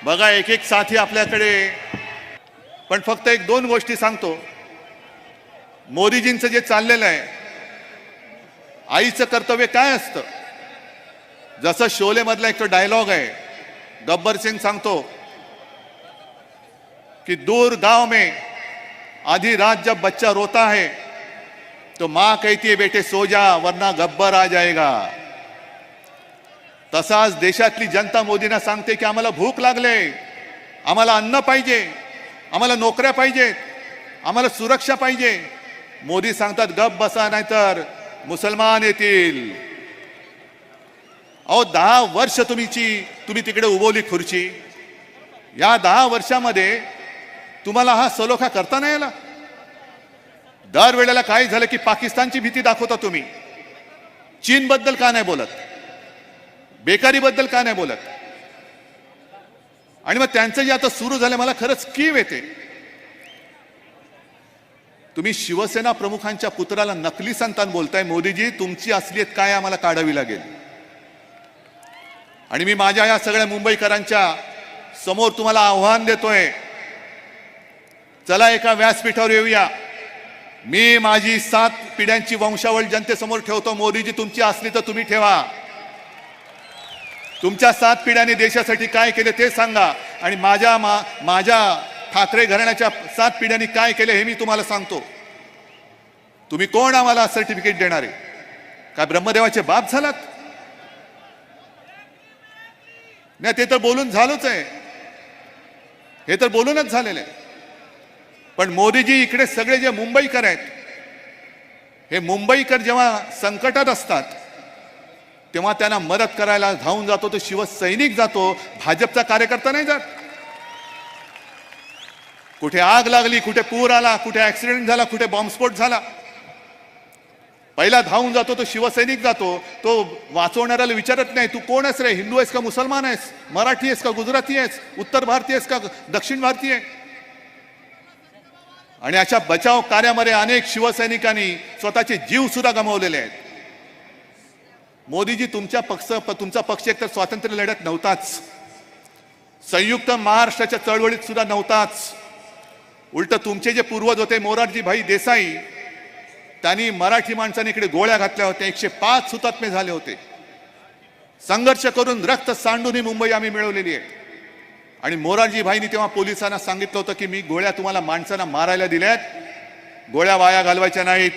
बघा एक एक साथी आपल्याकडे. पण फक्त एक दोन गोष्टी सांगतो. मोदीजींचं जे चाललेलं आहे, आईचं कर्तव्य काय असतं? जसं शोले मधला एक तो डायलॉग आहे, गब्बर सिंग सांगतो कि दूर गांव में आधी रात जब बच्चा रोता है तो माँ कहती है बेटे सो जा वरना गब्बर आ जाएगा. तसाच देशातली जनता मोदींना सांगते की आम्हाला भूक लागले, आम्हाला अन्न पाहिजे, आम्हाला नोकऱ्या पाहिजेत, आम्हाला सुरक्षा पाहिजे. मोदी सांगतात गप बसा नाहीतर मुसलमान येतील. अहो 10 वर्ष तुम्ही तिकडे उभवली खुर्ची. या 10 वर्षामध्ये तुम्हाला हा सलोखा करता नाही आला. दर वेळेला काय झालं की पाकिस्तानची भीती दाखवता तुम्ही. चीन बद्दल का नाही बोलत? बेकारीबद्दल का नाही बोलत? आणि मग त्यांचं जे आता सुरू झालं, मला खरंच कीव येते. तुम्ही शिवसेना प्रमुखांच्या पुत्राला नकली संतान बोलताय. मोदीजी, तुमची असलीयत काय आम्हाला काढावी लागेल. आणि मी माझ्या या सगळ्या मुंबईकरांच्या समोर तुम्हाला आव्हान देतोय, चला एका व्यासपीठावर येऊया. मी माझी 7 पिढ्यांची वंशावळ जनतेसमोर ठेवतो. मोदीजी, तुमची असली तर तुम्ही ठेवा. तुमच्या 7 पिढ्यांनी देशासाठी काय केले ते सांगा. आणि माझ्या ठाकरे घराण्याच्या 7 पिढ्यांनी काय केले हे मी तुम्हाला सांगतो. तुम्ही कोण आम्हाला सर्टिफिकेट देणारे? काय ब्रह्मदेवाचे बाप झालात? नाही, ते तर बोलून झालंच आहे. हे तर बोलूनच झालेलं आहे. पण मोदीजी, इकडे सगळे जे मुंबईकर आहेत, हे मुंबईकर जेव्हा संकटात असतात तेव्हा त्यांना मदत करायला धावून जातो तो शिवसैनिक जातो, भाजपचा कार्यकर्ता नाही जात. कुठे आग लागली, कुठे पूर आला, कुठे ऍक्सिडेंट झाला, कुठे बॉम्बस्फोट झाला, पहिला धावून जातो तो शिवसैनिक जातो. तो वाचवणाऱ्याला विचारत नाही, तू कोण आहेस रे? हिंदू आहेस का मुसलमान आहेस? मराठी आहेस का गुजराती आहेस? उत्तर भारतीय आहेस का दक्षिण भारतीय? आणि अशा बचाव कार्यामध्ये अनेक शिवसैनिकांनी स्वतःचे जीव सुद्धा गमावलेले आहेत. मोदीजी, तुमचा पक्ष एकतर स्वातंत्र्य लढत नव्हताच, संयुक्त महाराष्ट्राच्या चळवळीत सुद्धा नव्हताच. उलट तुमचे जे पूर्वज होते, मोरारजी भाई देसाई, त्यांनी मराठी माणसांनी इकडे गोळ्या घातल्या होत्या. 105 हुतात्मे झाले होते. संघर्ष करून रक्त सांडून ही मुंबई आम्ही मिळवलेली आहे. आणि मोरारजी भाईंनी तेव्हा पोलिसांना सांगितलं होतं की मी गोळ्या तुम्हाला माणसांना मारायला दिल्यात, गोळ्या वाया घालवायच्या नाहीत.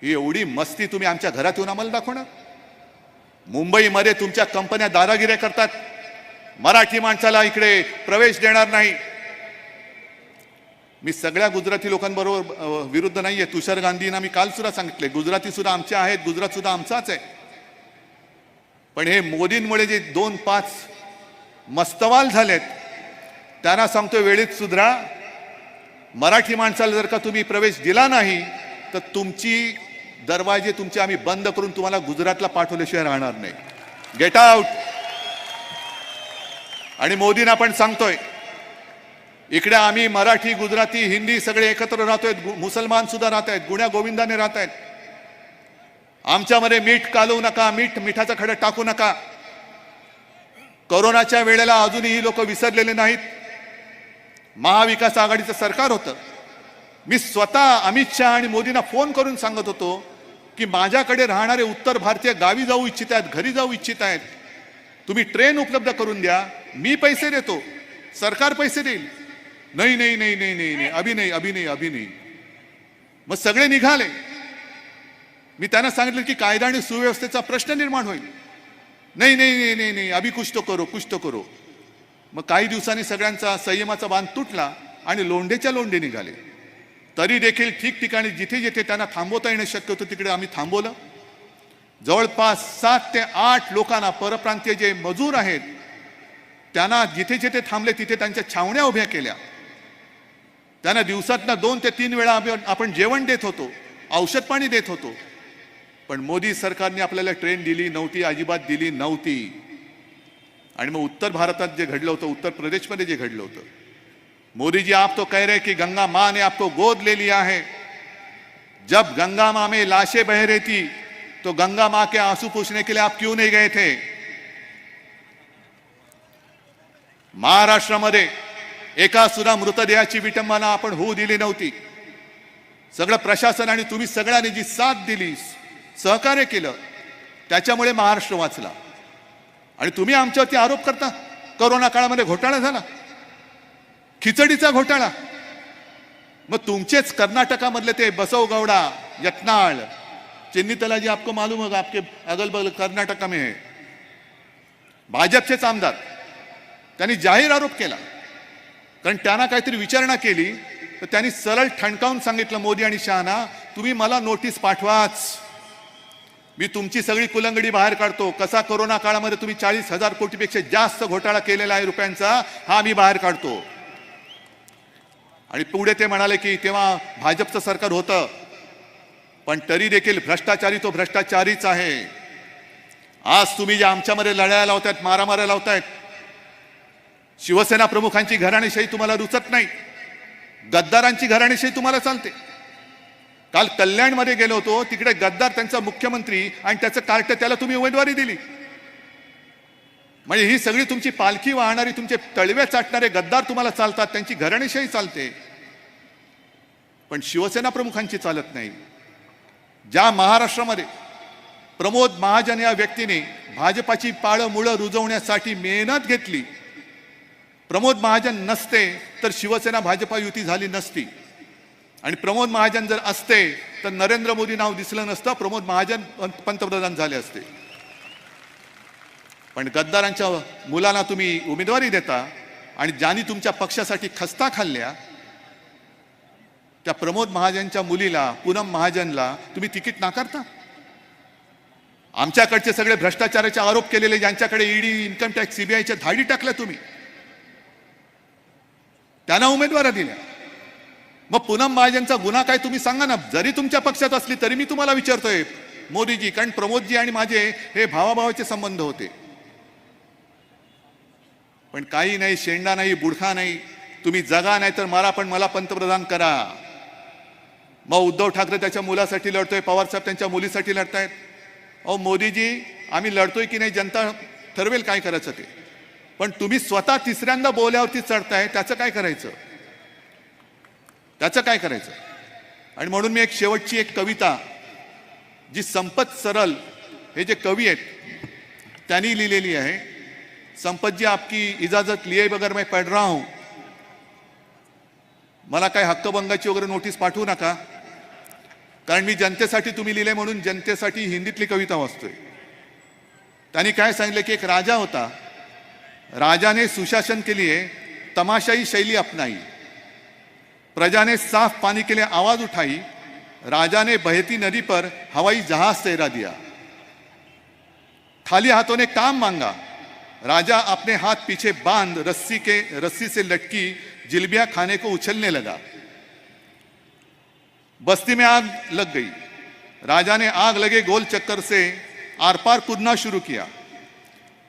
ही एवढी मस्ती तुम्ही आमच्या घरात येऊन आम्हाला दाखवणार? मुंबईमध्ये तुमच्या कंपन्या दादागिऱ्या करतात, मराठी माणसाला इकडे प्रवेश देणार नाही. मी सगळ्या गुजराती लोकांबरोबर विरुद्ध नाहीये. तुषार गांधींना मी काल सुद्धा सांगितले, गुजराती सुद्धा आमचे आहेत, गुजरात सुद्धा आमचाच आहे. पण हे मोदींमुळे जे 2-5 मस्तवाल झालेत, त्यांना सांगतो वेळीत सुधरा. मराठी माणसाला जर का तुम्ही प्रवेश दिला नाही तर तुमची दरवाजे तुमचे आम्ही बंद करून तुम्हाला गुजरातला पाठवल्याशिवाय राहणार नाही. Get out. आणि मोदींना पण सांगतोय, इकडे आम्ही मराठी, गुजराती, हिंदी सगळे एकत्र राहतोय, मुसलमान सुद्धा राहत आहेत, गुण्या गोविंदाने राहत आहेत. आमच्यामध्ये मीठ कालवू नका, मिठाचा खडा टाकू नका. कोरोनाच्या वेळेला अजूनही ही लोक विसरलेले नाहीत. महाविकास आघाडीचं सरकार होतं. मी स्वतः अमित शहा आणि मोदींना फोन करून सांगत होतो की माझ्याकडे राहणारे उत्तर भारतीय गावी जाऊ इच्छित आहेत, घरी जाऊ इच्छित आहेत, तुम्ही ट्रेन उपलब्ध करून द्या, मी पैसे देतो, सरकार पैसे देईल. नाही नाही नाही नाही नाही नाही, अभि नाही अभि नाही अभि नाही. मग सगळे निघाले. मी त्यांना सांगितलं की कायदा आणि सुव्यवस्थेचा प्रश्न निर्माण होईल. नाही नाही नाही नाही नाही, अभि कुछ तो करो, कुछ तो करो. मग काही दिवसांनी सगळ्यांचा संयमाचा बांध तुटला आणि लोंढेच्या लोंढे निघाले. तरी देखील ठिकठिकाणी जिथे जिथे त्यांना थांबवता येणं शक्य होतं तिकडे आम्ही थांबवलं. जवळपास 7 ते 8 लोकांना, परप्रांतीय जे मजूर आहेत त्यांना जिथे जिथे थांबले तिथे त्यांच्या छावण्या उभ्या केल्या. त्यांना दिवसातनं 2 ते 3 वेळा आपण जेवण देत होतो, औषध पाणी देत होतो. पण मोदी सरकारने आपल्याला ट्रेन दिली नव्हती, अजिबात दिली नव्हती. आणि मग उत्तर भारतात जे घडलं होतं, उत्तर प्रदेशमध्ये जे घडलं होतं, मोदी जी आप तो कह रहे कि गंगा मां ने आपको गोद ले लिया है. जब गंगा मां में लाशें बह रही थी तो गंगा मां के आंसू पूछने के लिए आप क्यों नहीं गए थे? महाराष्ट्रामध्ये एका सुद्धा मृतदेहाची विटंबना आपण होऊ दिली नव्हती. सगळं प्रशासन आणि तुम्ही सगळ्यांनी जी साथ दिली, सहकार्य केलं, त्याच्यामुळे महाराष्ट्र वाचला. आणि तुम्ही आमच्यावरती आरोप करता कोरोना काळामध्ये घोटाळा झाला, खिचडीचा घोटाळा. मग तुमचेच कर्नाटकामधले ते बसवगौडा, यत्नाळ, चेन्नीतला जी आपको मालूम होगा, आपके अगल बगल कर्नाटका में है, भाजपचेच आमदार, त्यांनी जाहीर आरोप केला. कारण त्यांना काहीतरी विचारणा केली तर त्यांनी सरळ ठणकावून सांगितलं मोदी आणि शहाना, तुम्ही मला नोटीस पाठवाच, मी तुमची सगळी कुलंगडी बाहेर काढतो. कसा कोरोना काळामध्ये तुम्ही 40,000 कोटीपेक्षा जास्त घोटाळा केलेला आहे रुपयांचा, हा मी बाहेर काढतो. आणि पुढे ते म्हणाले की तेव्हा भाजपचं सरकार होतं, पण तरी देखील भ्रष्टाचारी तो भ्रष्टाचारीच आहे. आज तुम्ही जे आमच्यामध्ये लढाया लावतायत, मारामाऱ्या लावतायत, शिवसेना प्रमुखांची घराणेशाही तुम्हाला रुचत नाही, गद्दारांची घराणेशाही तुम्हाला चालते. काल कल्याणमध्ये गेलो होतो, तिकडे गद्दार त्यांचा मुख्यमंत्री आणि त्याचं कार्ट, त्याला तुम्ही उमेदवारी दिली. म्हणजे ही सगळी तुमची पालखी वाहणारी, तुमचे तळवे चाटणारे गद्दार तुम्हाला चालतात, त्यांची घराणेशाही चालते, पण शिवसेना प्रमुखांची चालत नाही. ज्या महाराष्ट्रामध्ये प्रमोद महाजन या व्यक्तीने भाजपाची पाळं मुळं रुजवण्यासाठी मेहनत घेतली, प्रमोद महाजन नसते तर शिवसेना भाजपा युती झाली नसती, आणि प्रमोद महाजन जर असते तर नरेंद्र मोदी नाव दिसलं नसतं, प्रमोद महाजन पंतप्रधान झाले असते. पण गद्दारांच्या मुलांना तुम्ही उमेदवारी देता आणि ज्यांनी तुमच्या पक्षासाठी खस्ता खाल्ल्या त्या प्रमोद महाजनच्या मुलीला, पूनम महाजनला तुम्ही तिकीट नाकारता. आमच्याकडचे सगळे भ्रष्टाचाराचे आरोप केलेले, ज्यांच्याकडे ईडी, इन्कम टॅक्स, सीबीआयच्या धाडी टाकल्या तुम्ही, त्यांना उमेदवारी दिल्या. मग पूनम महाजनचा गुन्हा काय तुम्ही सांगा ना. जरी तुमच्या पक्षात असली तरी मी तुम्हाला विचारतोय मोदीजी, कारण प्रमोदजी आणि माझे हे भावाभावाचे संबंध होते. पण काही नाही, शेंडा नाही, बुडखा नाही, तुम्ही जगा नाही तर मारा, पण मला पंतप्रधान करा. मग उद्धव ठाकरे त्याच्या मुलासाठी लढतोय, पवारसाहेब त्यांच्या मुलीसाठी लढतायत. अहो मोदीजी, आम्ही लढतोय की नाही जनता ठरवेल काय करायचं ते, पण तुम्ही स्वतः तिसऱ्यांदा बोल्यावरती चढताय, त्याचं काय करायचं, त्याचं काय करायचं. आणि म्हणून मी एक शेवटची एक कविता, जी संपत सरल हे जे कवी आहेत त्यांनी लिहिलेली आहे. संपत जी, आपकी इजाजत लिए बगैर मैं पढ़ रहा हूं. मला काय हक्कभंगाची वगैरे नोटीस पाठवू नका, कारण मी जनतेसाठी तुम्ही लिहिले म्हणून जनतेसाठी हिंदीतली कविता वाचतोय. त्यांनी काय सांगितलं की एक राजा होता, राजा ने सुशासन के लिए तमाशाई शैली अपनाई, प्रजा ने साफ पानी के लिए आवाज उठाई, राजा ने बहती नदी पर हवाई जहाज तैरा दिया, खाली हाथों ने काम मांगा, राजा अपने हाथ पीछे बांध रस्सी से लटकी जिलेबियां खाने को उछलने लगा, बस्ती में आग लग गई, राजा ने आग लगे गोल चक्कर से आर पार कूदना शुरू किया,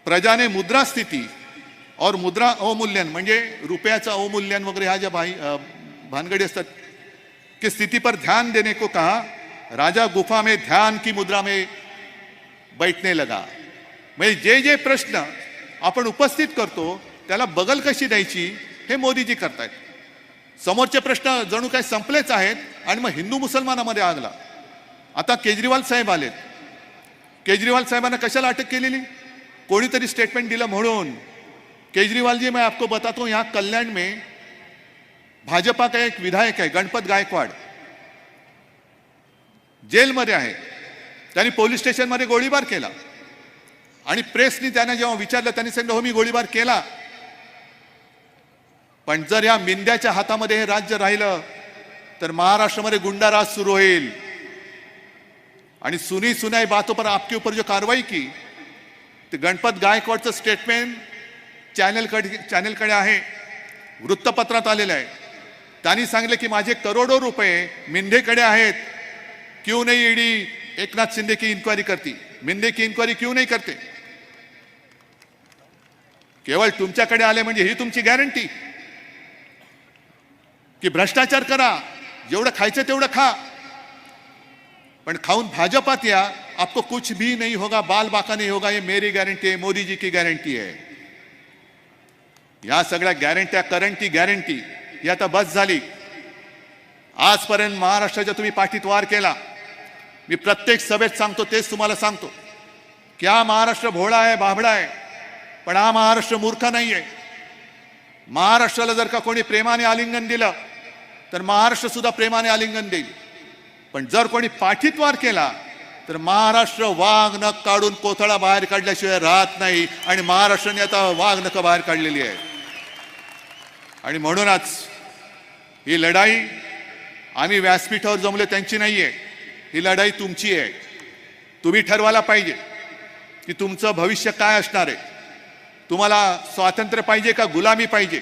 प्रजा ने मुद्रा स्थिति और मुद्रा अवमूल्यन, म्हणजे रुपयाचं अवमूल्यन वगैरे ह्या ज्या भानगडी असतात, की स्थिति पर ध्यान देने को कहा, राजा गुफा में ध्यान की मुद्रा में बैठने लगा. म्हणजे जे जे प्रश्न आपण उपस्थित करतो त्याला बगल कशी द्यायची हे मोदीजी करतायत. समोरचे प्रश्न जणू काय संपलेच आहेत आणि मग हिंदू मुसलमानामध्ये आगला. आता केजरीवाल साहेब आलेत. केजरीवाल साहेबांना कशाला अटक केलेली, कोणीतरी स्टेटमेंट दिलं म्हणून. केजरीवाल जी, मैं आपको बताता हूं, यहाँ कल्याण में भाजपा का एक विधायक है गणपत गायकवाड, जेलमध्ये आहे. त्यांनी पोलीस स्टेशनमध्ये गोळीबार केला आणि प्रेसनी त्यांना जेव्हा विचारलं त्यांनी सांगितलं हो मी गोळीबार केला. पण जर या मिंद्याच्या हातामध्ये हे राज्य राहिलं तर महाराष्ट्रामध्ये गुंडाराज सुरू होईल. आणि सुनी सुनाई बातों पर आपके ऊपर जो कार्रवाई की, ते गणपत गायकवाडचं स्टेटमेंट चॅनलकडे आहे, वृत्तपत्रात आलेलं आहे. त्यांनी सांगितलं की माझे करोडो रुपये मिंदेकडे आहेत, क्यों नहीं ईडी एकनाथ शिंदे की इंक्वायरी करती, मिंदे की इंक्वायरी क्यों नहीं करते. केवळ तुमच्याकडे आले म्हणजे ही तुमची गॅरंटी की भ्रष्टाचार करा, जेवढं खायचं तेवढं खा, पण खाऊन भाजपात या, आपको कुछ भी नहीं होगा, बाल बाका नहीं होगा, ये मेरी गारंटी है, मोदी जी की गारंटी है. या सगळ्या गॅरंट्या, करंटी गॅरंटी ही आता बस झाली. आजपर्यंत महाराष्ट्राच्या तुम्ही पाठीत वार केला. मी प्रत्येक सभेत सांगतो तेच तुम्हाला सांगतो की हा महाराष्ट्र भोळा आहे, बाभळा आहे, पण हा महाराष्ट्र मूर्ख नाही आहे. महाराष्ट्राला जर का कोणी प्रेमाने आलिंगन दिलं तर महाराष्ट्र सुद्धा प्रेमाने आलिंगन देईल. पण जर कोणी पाठीत वार केला तर महाराष्ट्र वाघ नख काढून कोथळा बाहेर काढल्याशिवाय राहत नाही. आणि महाराष्ट्राने आता वाघ नख बाहेर काढलेली आहे. आणि म्हणूनच ही लढाई आम्ही व्यासपीठावर जमले त्यांची नाहीये, ही लढाई तुमची आहे. तुम्ही ठरवायला पाहिजे की तुमचं भविष्य काय असणार आहे. तुम्हाला स्वातंत्र्य पाहिजे का गुलामी पाहिजे.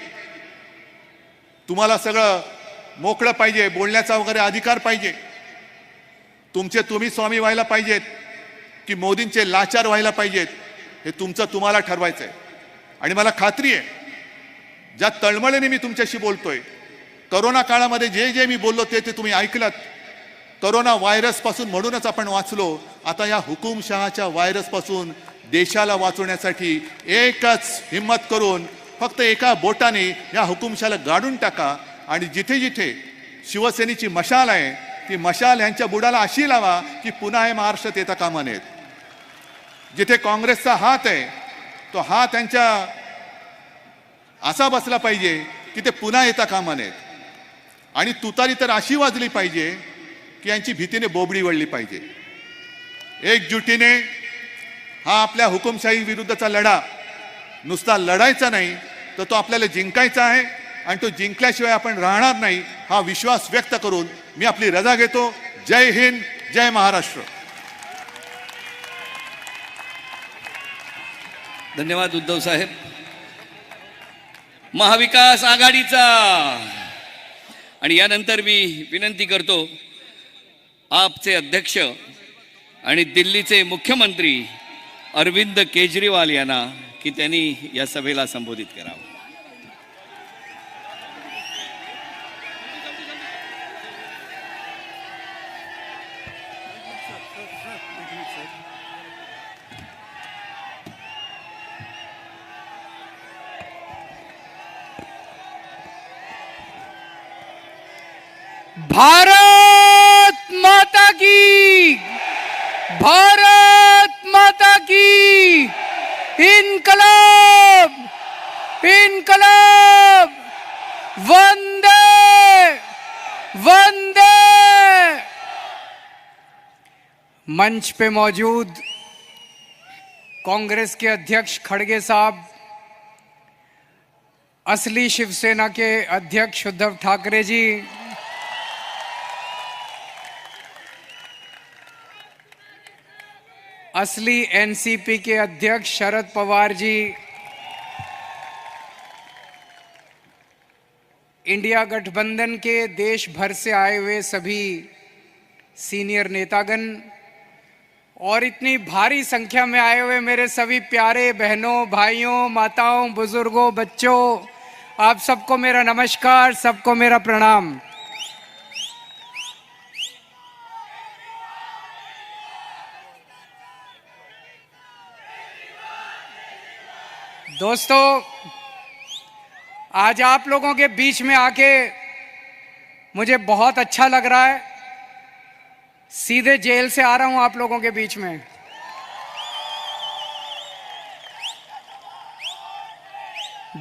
तुम्हाला सगळं मोकळं पाहिजे, बोलण्याचा वगैरे अधिकार पाहिजे, तुमचे तुम्ही स्वामी व्हायला पाहिजेत की मोदींचे लाचार व्हायला पाहिजेत हे तुम्हाला ठरवायचं आहे. आणि मला खात्री आहे ज्या तळमळीने मी तुमच्याशी बोलतोय, करोना काळामध्ये जे जे मी बोललो ते तुम्ही ऐकलात. करोना व्हायरस पासून म्हणूनच आपण वाचलो. आता या हुकुमशहाच्या व्हायरस पासून देशाला वाचवण्यासाठी एकच हिम्मत करून फक्त एका बोटाने या हुकुमशहाला गाडून टाका. आणि जिथे जिथे शिवसेनेची मशाल आहे ती मशाल यांच्या बुडाला अशी लावा की पुन्हा हे महाराष्ट्रात येता कामा नयेत. जिथे काँग्रेसचा हात आहे तो हात त्यांच्या असा बसला पाहिजे की ते पुन्हा येता कामा नयेत. आणि तुतारी तर अशी वाजली पाहिजे की यांची भीतीने बोबडी वळली पाहिजे. एकजुटीने हा आपल्या हुकुमशाही विरुद्धचा लढा नुसता लढायचा नाही तर तो आपल्याला जिंकायचा आहे. आणि तो जिंकल्याशिवाय आपण राहणार नाही हा विश्वास व्यक्त करून मी आपली रजा घेतो. जय हिंद, जय महाराष्ट्र. धन्यवाद उद्धव साहेब. महाविकास आघाडीचा आणि यानंतर मी विनंती करतो आपचे अध्यक्ष आणि दिल्लीचे मुख्यमंत्री अरविंद केजरीवाल यांना की त्यांनी या सभेला संबोधित करावं. भारत माता की, भारत माता की, इनकलाब, इनकलाब, वंदे वंदे. मंच पे मौजूद कांग्रेस के अध्यक्ष खड़गे साहब, असली शिवसेना के अध्यक्ष उद्धव ठाकरे जी, असली एनसीपी के अध्यक्ष शरद पवार जी, इंडिया गठबंधन के देश भर से आए हुए सभी सीनियर नेतागण और इतनी भारी संख्या में आए हुए मेरे सभी प्यारे बहनों, भाइयों, माताओं, बुजुर्गों, बच्चों, आप सबको मेरा नमस्कार, सबको मेरा प्रणाम. दोस्तों, आज आप लोगों के बीच में आके मुझे बहुत अच्छा लग रहा है. सीधे जेल से आ रहा हूं आप लोगों के बीच में.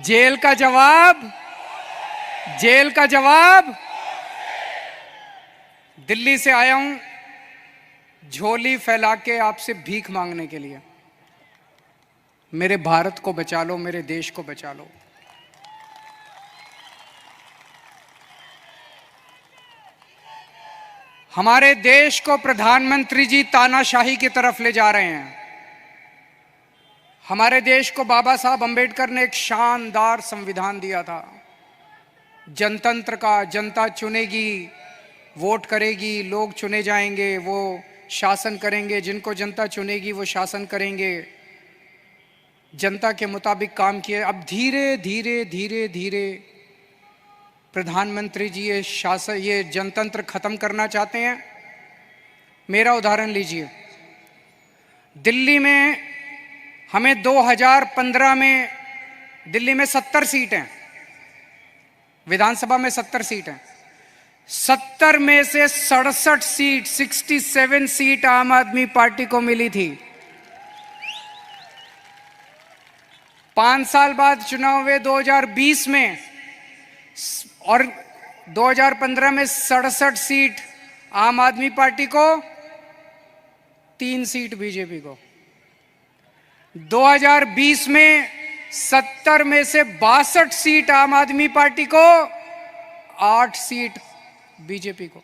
जेल का जवाब, जेल का जवाब. दिल्ली से आया हूं झोली फैला के आपसे भीख मांगने के लिए. मेरे भारत को बचा लो, मेरे देश को बचा लो. हमारे देश को प्रधानमंत्री जी तानाशाही की तरफ ले जा रहे हैं. हमारे देश को बाबा साहब अंबेडकर ने एक शानदार संविधान दिया था, जनतंत्र का. जनता चुनेगी, वोट करेगी, लोग चुने जाएंगे, वो शासन करेंगे. जिनको जनता चुनेगी वो शासन करेंगे. जनता के मुताबिक काम किए. अब धीरे धीरे धीरे धीरे प्रधानमंत्री जी ये जनतंत्र खत्म करना चाहते हैं. मेरा उदाहरण लीजिए. दिल्ली में हमें 2015 में दिल्ली में 70 सीट हैं, विधानसभा में 70 सीट हैं. 70 में से 67 सीट, 67 सीट आम आदमी पार्टी को मिली थी. 5 साल बाद चुनाव हुए 2020 में और 2015 में 67 सीट आम आदमी पार्टी को, 3 सीट बीजेपी को. 2020 में 70 में से 62 सीट आम आदमी पार्टी को, 8 सीट बीजेपी को.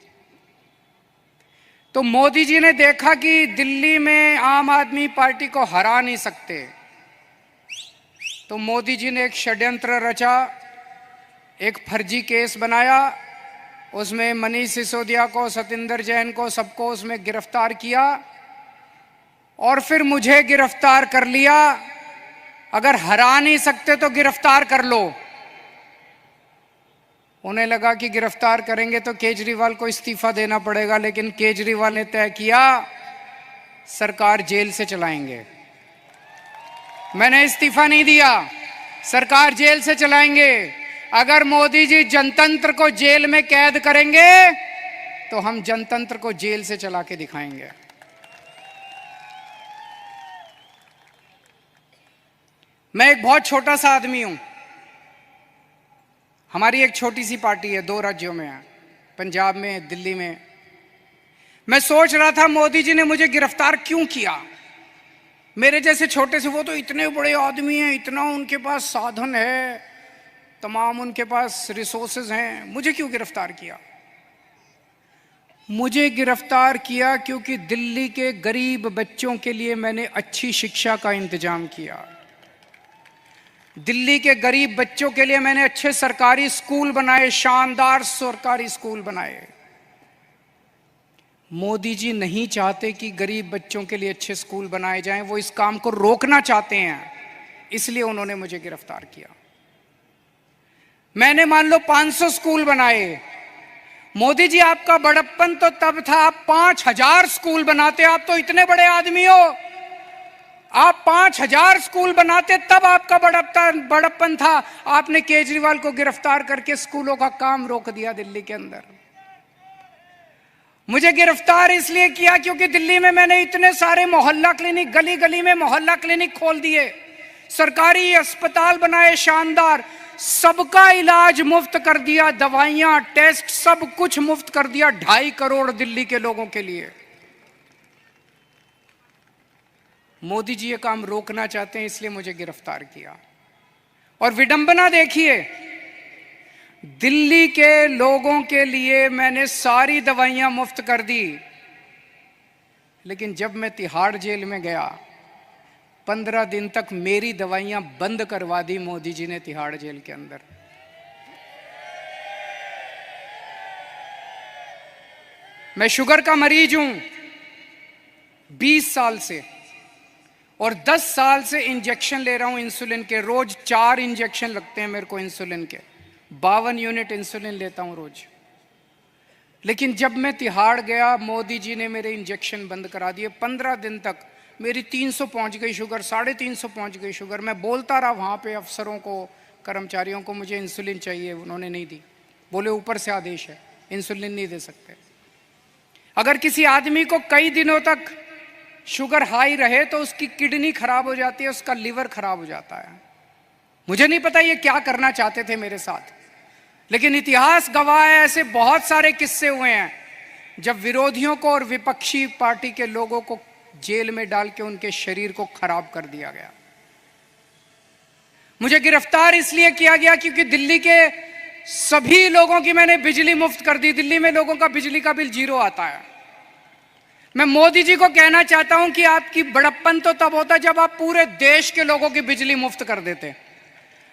तो मोदी जी ने देखा कि दिल्ली में आम आदमी पार्टी को हरा नहीं सकते, तो मोदी जी ने एक षड्यंत्र रचा, एक फर्जी केस बनाया. उसमें मनीष सिसोदिया को, सतिंदर जैन को, सबको उसमें गिरफ्तार किया और फिर मुझे गिरफ्तार कर लिया। अगर हरा नहीं सकते तो गिरफ्तार कर लो। उन्हें लगा कि गिरफ्तार करेंगे तो केजरीवाल को इस्तीफा देना पड़ेगा, लेकिन केजरीवाल ने तय किया सरकार जेल से चलाएंगे। मैंने इस्तीफा नहीं दिया, सरकार जेल से चलाएंगे। अगर मोदी जी जनतंत्र को जेल में कैद करेंगे तो हम जनतंत्र को जेल से चला के दिखाएंगे। मैं एक बहुत छोटा सा आदमी हूं। हमारी एक छोटी सी पार्टी है, 2 राज्यों में है, पंजाब में, दिल्ली में। मैं सोच रहा था मोदी जी ने मुझे गिरफ्तार क्यों किया। मेरे जैसे छोटे से, वो तो इतने बड़े आदमी हैं, इतना उनके पास साधन है, तमाम उनके पास रिसोर्सेज हैं, मुझे क्यों गिरफ्तार किया। मुझे गिरफ्तार किया क्योंकि दिल्ली के गरीब बच्चों के लिए मैंने अच्छी शिक्षा का इंतजाम किया। दिल्ली के गरीब बच्चों के लिए मैंने अच्छे सरकारी स्कूल बनाए, शानदार सरकारी स्कूल बनाए। मोदी जी नहीं चाहते कि गरीब बच्चों के लिए अच्छे स्कूल बनाए जाएं, वो इस काम को रोकना चाहते हैं, इसलिए उन्होंने मुझे गिरफ्तार किया। मैंने मान लो 500 स्कूल बनाए। मोदी जी आपका बड़प्पन तो तब था आप 5000 स्कूल बनाते। आप तो इतने बड़े आदमी हो, आप 5000 स्कूल बनाते तब आपका बड़प्पन था। आपने केजरीवाल को गिरफ्तार करके स्कूलों का काम रोक दिया दिल्ली के अंदर। मुझे गिरफ्तार इसलिए किया क्योंकि दिल्ली में मैंने इतने सारे मोहल्ला क्लिनिक, गली गली में मोहल्ला क्लिनिक खोल दिए, सरकारी अस्पताल बनाए शानदार, सबका इलाज मुफ्त कर दिया, दवाइयां, टेस्ट, सब कुछ मुफ्त कर दिया 2.5 करोड़ दिल्ली के लोगों के लिए। मोदी जी ये काम रोकना चाहते हैं, इसलिए मुझे गिरफ्तार किया। और विडंबना देखिए, दिल्ली के लोगों के लिए मैंने सारी दवाइयां मुफ्त कर दी, लेकिन जब मैं तिहाड़ जेल में गया 15 दिन तक मेरी दवाइयां बंद करवा दी मोदी जी ने तिहाड़ जेल के अंदर। मैं शुगर का मरीज हूं 20 साल से, और 10 साल से इंजेक्शन ले रहा हूं इंसुलिन के। रोज 4 इंजेक्शन लगते हैं मेरे को इंसुलिन के, 52 यूनिट इंसुलिन लेता हूं रोज। लेकिन जब मैं तिहाड़ गया, मोदी जी ने मेरे इंजेक्शन बंद करा दिए। 15 दिन तक मेरी 300 पहुंच गई शुगर, 350 पहुंच गई शुगर। मैं बोलता रहा वहां पे अफसरों को, कर्मचारियों को, मुझे इंसुलिन चाहिए, उन्होंने नहीं दी। बोले ऊपर से आदेश है, इंसुलिन नहीं दे सकते। अगर किसी आदमी को कई दिनों तक शुगर हाई रहे तो उसकी किडनी खराब हो जाती है, उसका लिवर खराब हो जाता है। मुझे नहीं पता ये क्या करना चाहते थे मेरे साथ, लेकिन इतिहास गवाह है, ऐसे बहुत सारे किस्से हुए हैं जब विरोधियों को और विपक्षी पार्टी के लोगों को जेल में डाल के उनके शरीर को खराब कर दिया गया। मुझे गिरफ्तार इसलिए किया गया क्योंकि दिल्ली के सभी लोगों की मैंने बिजली मुफ्त कर दी। दिल्ली में लोगों का बिजली का बिल 0 आता है। मैं मोदी जी को कहना चाहता हूं कि आपकी बड़प्पन तो तब होता जब आप पूरे देश के लोगों की बिजली मुफ्त कर देते।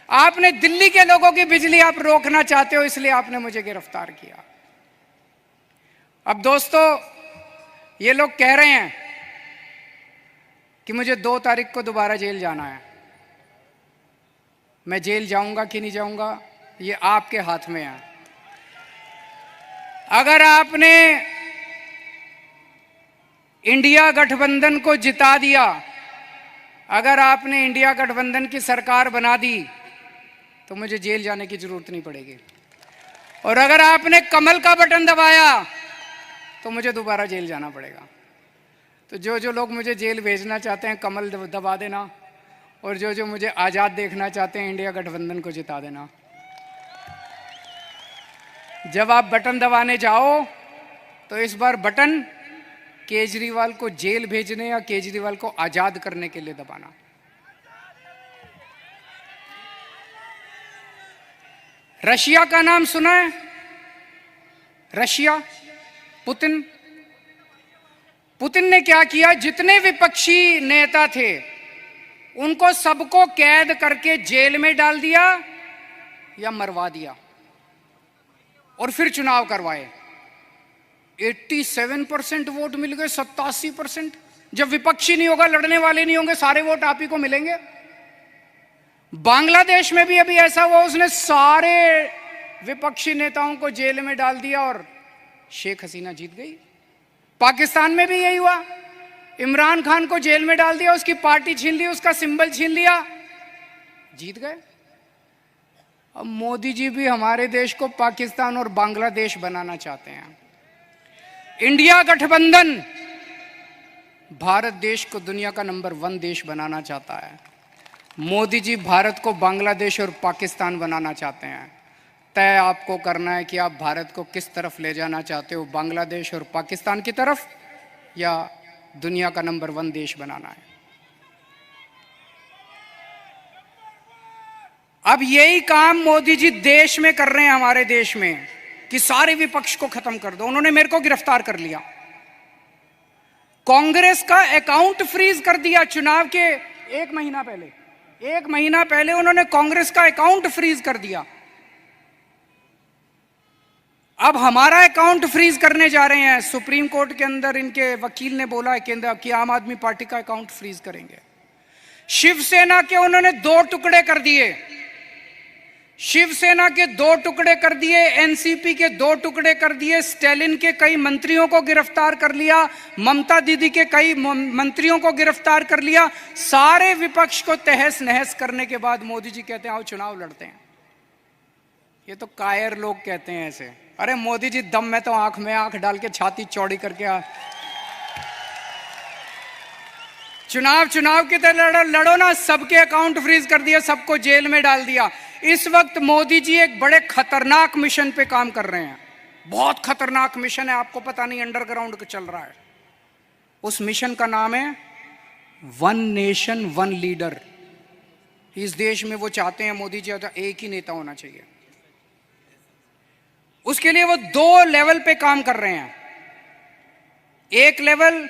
आपने दिल्ली के लोगों की बिजली आप रोकना चाहते हो, इसलिए आपने मुझे गिरफ्तार किया। अब दोस्तों, ये लोग कह रहे हैं कि मुझे 2 तारीख को दोबारा जेल जाना है। मैं जेल जाऊंगा कि नहीं जाऊंगा ये आपके हाथ में है। अगर आपने इंडिया गठबंधन को जिता दिया, अगर आपने इंडिया गठबंधन की सरकार बना दी तो मुझे जेल जाने की जरूरत नहीं पड़ेगी। और अगर आपने कमल का बटन दबाया तो मुझे दोबारा जेल जाना पड़ेगा। तो जो लोग मुझे जेल भेजना चाहते हैं कमल दबा देना, और जो मुझे आज़ाद देखना चाहते हैं इंडिया गठबंधन को जिता देना। जब आप बटन दबाने जाओ तो इस बार बटन केजरीवाल को जेल भेजने या केजरीवाल को आजाद करने के लिए दबाना। रशिया का नाम सुना है? रशिया, पुतिन ने क्या किया? जितने विपक्षी नेता थे उनको सबको कैद करके जेल में डाल दिया या मरवा दिया, और फिर चुनाव करवाए। 87% वोट मिल गए, 87%। जब विपक्षी नहीं होगा, लड़ने वाले नहीं होंगे, सारे वोट आप ही को मिलेंगे। बांग्लादेश में भी अभी ऐसा हुआ, उसने सारे विपक्षी नेताओं को जेल में डाल दिया और शेख हसीना जीत गई। पाकिस्तान में भी यही हुआ, इमरान खान को जेल में डाल दिया, उसकी पार्टी छीन ली, उसका सिंबल छीन लिया, जीत गए। अब मोदी जी भी हमारे देश को पाकिस्तान और बांग्लादेश बनाना चाहते हैं। इंडिया गठबंधन भारत देश को दुनिया का नंबर 1 देश बनाना चाहता है। मोदी जी भारत को बांग्लादेश और पाकिस्तान बनाना चाहते हैं। तय आपको करना है कि आप भारत को किस तरफ ले जाना चाहते हो, बांग्लादेश और पाकिस्तान की तरफ या दुनिया का नंबर 1 देश बनाना है। अब यही काम मोदी जी देश में कर रहे हैं, हमारे देश में, कि सारे विपक्ष को खत्म कर दो। उन्होंने मेरे को गिरफ्तार कर लिया, कांग्रेस का अकाउंट फ्रीज कर दिया चुनाव के 1 महीना पहले उन्होंने कांग्रेस का अकाउंट फ्रीज कर दिया। अब हमारा अकाउंट फ्रीज करने जा रहे हैं। सुप्रीम कोर्ट के अंदर इनके वकील ने बोला है केंद्र की आम आदमी पार्टी का अकाउंट फ्रीज करेंगे। शिवसेना के उन्होंने 2 टुकड़े कर दिए, शिवसेना के 2 टुकड़े कर दिए, एनसीपी के 2 टुकड़े कर दिए, स्टालिन के कई मंत्रियों को गिरफ्तार कर लिया, ममता दीदी के कई मंत्रियों को गिरफ्तार कर लिया। सारे विपक्ष को तहस नहस करने के बाद मोदी जी कहते हैं आओ चुनाव लड़ते हैं। ये तो कायर लोग कहते हैं ऐसे। अरे मोदी जी दम में तो आंख में आंख डाल के छाती चौड़ी करके चुनाव की तरह लड़ो ना। सबके अकाउंट फ्रीज कर दिया, सबको जेल में डाल दिया। इस वक्त मोदी जी एक बड़े खतरनाक मिशन पे काम कर रहे हैं, बहुत खतरनाक मिशन है, आपको पता नहीं, अंडरग्राउंड का चल रहा है। उस मिशन का नाम है 1 नेशन 1 लीडर। इस देश में वो चाहते हैं मोदी जी एक ही नेता होना चाहिए। उसके लिए वो 2 लेवल पे काम कर रहे हैं। एक लेवल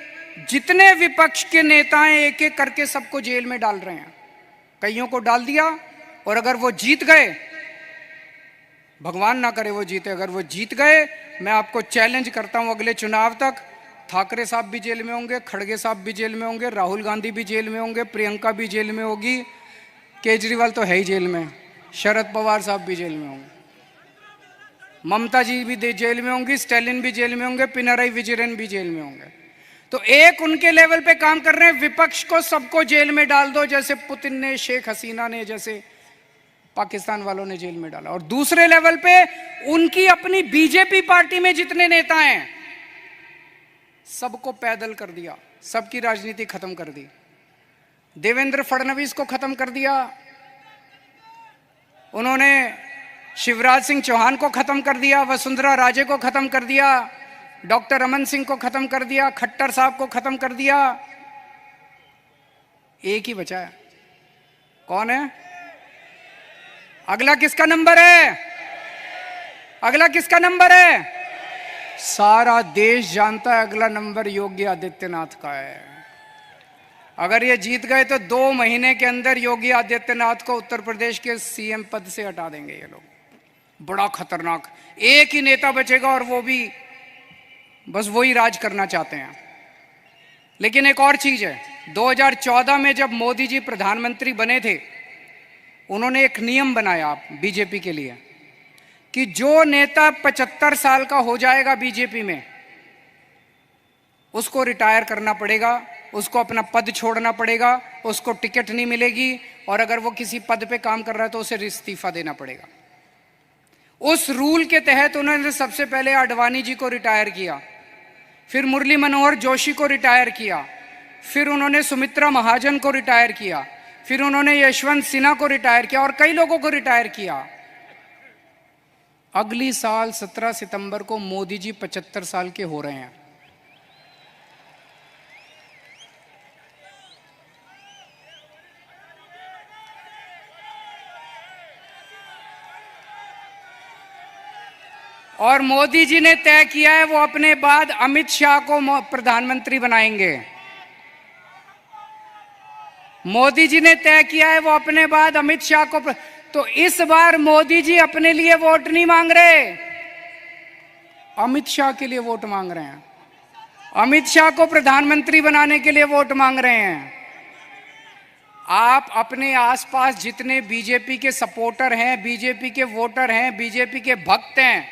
जितने विपक्ष के नेता हैं एक एक करके सबको जेल में डाल रहे हैं, कईयों को डाल दिया, और अगर वो जीत गए, भगवान ना करे वो जीते, अगर वो जीत गए, मैं आपको चैलेंज करता हूं अगले चुनाव तक ठाकरे साहब भी जेल में होंगे, खड़गे साहब भी जेल में होंगे, राहुल गांधी भी जेल में होंगे, प्रियंका भी जेल में होगी, केजरीवाल तो है ही जेल में, शरद पवार साहब भी जेल में होंगे, ममता जी भी जेल में होंगी, स्टालिन भी जेल में होंगे, पिनराई विजयन भी जेल में होंगे। तो एक उनके लेवल पे काम कर रहे हैं, विपक्ष को सबको जेल में डाल दो, जैसे पुतिन ने, शेख हसीना ने, जैसे पाकिस्तान वालों ने जेल में डाला। और दूसरे लेवल पे उनकी अपनी बीजेपी पार्टी में जितने नेता हैं सबको पैदल कर दिया, सबकी राजनीति खत्म कर दी। देवेंद्र फडणवीस को खत्म कर दिया उन्होंने, शिवराज सिंह चौहान को खत्म कर दिया, वसुंधरा राजे को खत्म कर दिया, डॉक्टर रमन सिंह को खत्म कर दिया, खट्टर साहब को खत्म कर दिया। एक ही बचा है, कौन है? अगला किसका नंबर है? अगला किसका नंबर है? सारा देश जानता है अगला नंबर योगी आदित्यनाथ का है। अगर ये जीत गए तो 2 महीने के अंदर योगी आदित्यनाथ को उत्तर प्रदेश के सीएम पद से हटा देंगे ये लोग। बड़ा खतरनाक, एक ही नेता बचेगा और वो भी बस वही राज करना चाहते हैं। लेकिन एक और चीज है, 2014 में जब मोदी जी प्रधानमंत्री बने थे, उन्होंने एक नियम बनाया बीजेपी के लिए कि जो नेता 75 साल का हो जाएगा बीजेपी में, उसको रिटायर करना पड़ेगा, उसको अपना पद छोड़ना पड़ेगा, उसको टिकट नहीं मिलेगी, और अगर वो किसी पद पे काम कर रहा है तो उसे इस्तीफा देना पड़ेगा। उस रूल के तहत उन्होंने सबसे पहले आडवाणी जी को रिटायर किया, फिर मुरली मनोहर जोशी को रिटायर किया, फिर उन्होंने सुमित्रा महाजन को रिटायर किया, फिर उन्होंने यशवंत सिन्हा को रिटायर किया और कई लोगों को रिटायर किया। अगली साल 17 सितंबर को मोदी जी 75 साल के हो रहे हैं। और मोदी जी ने तय किया है वो अपने बाद अमित शाह को प्रधानमंत्री बनाएंगे। मोदी जी ने तय किया है वो अपने बाद अमित शाह को तो इस बार मोदी जी अपने लिए वोट नहीं मांग रहे, अमित शाह के लिए वोट मांग रहे हैं। अमित शाह को प्रधानमंत्री बनाने के लिए वोट मांग रहे हैं। आप अपने आसपास जितने बीजेपी के सपोर्टर हैं, बीजेपी के वोटर हैं, बीजेपी के भक्त हैं,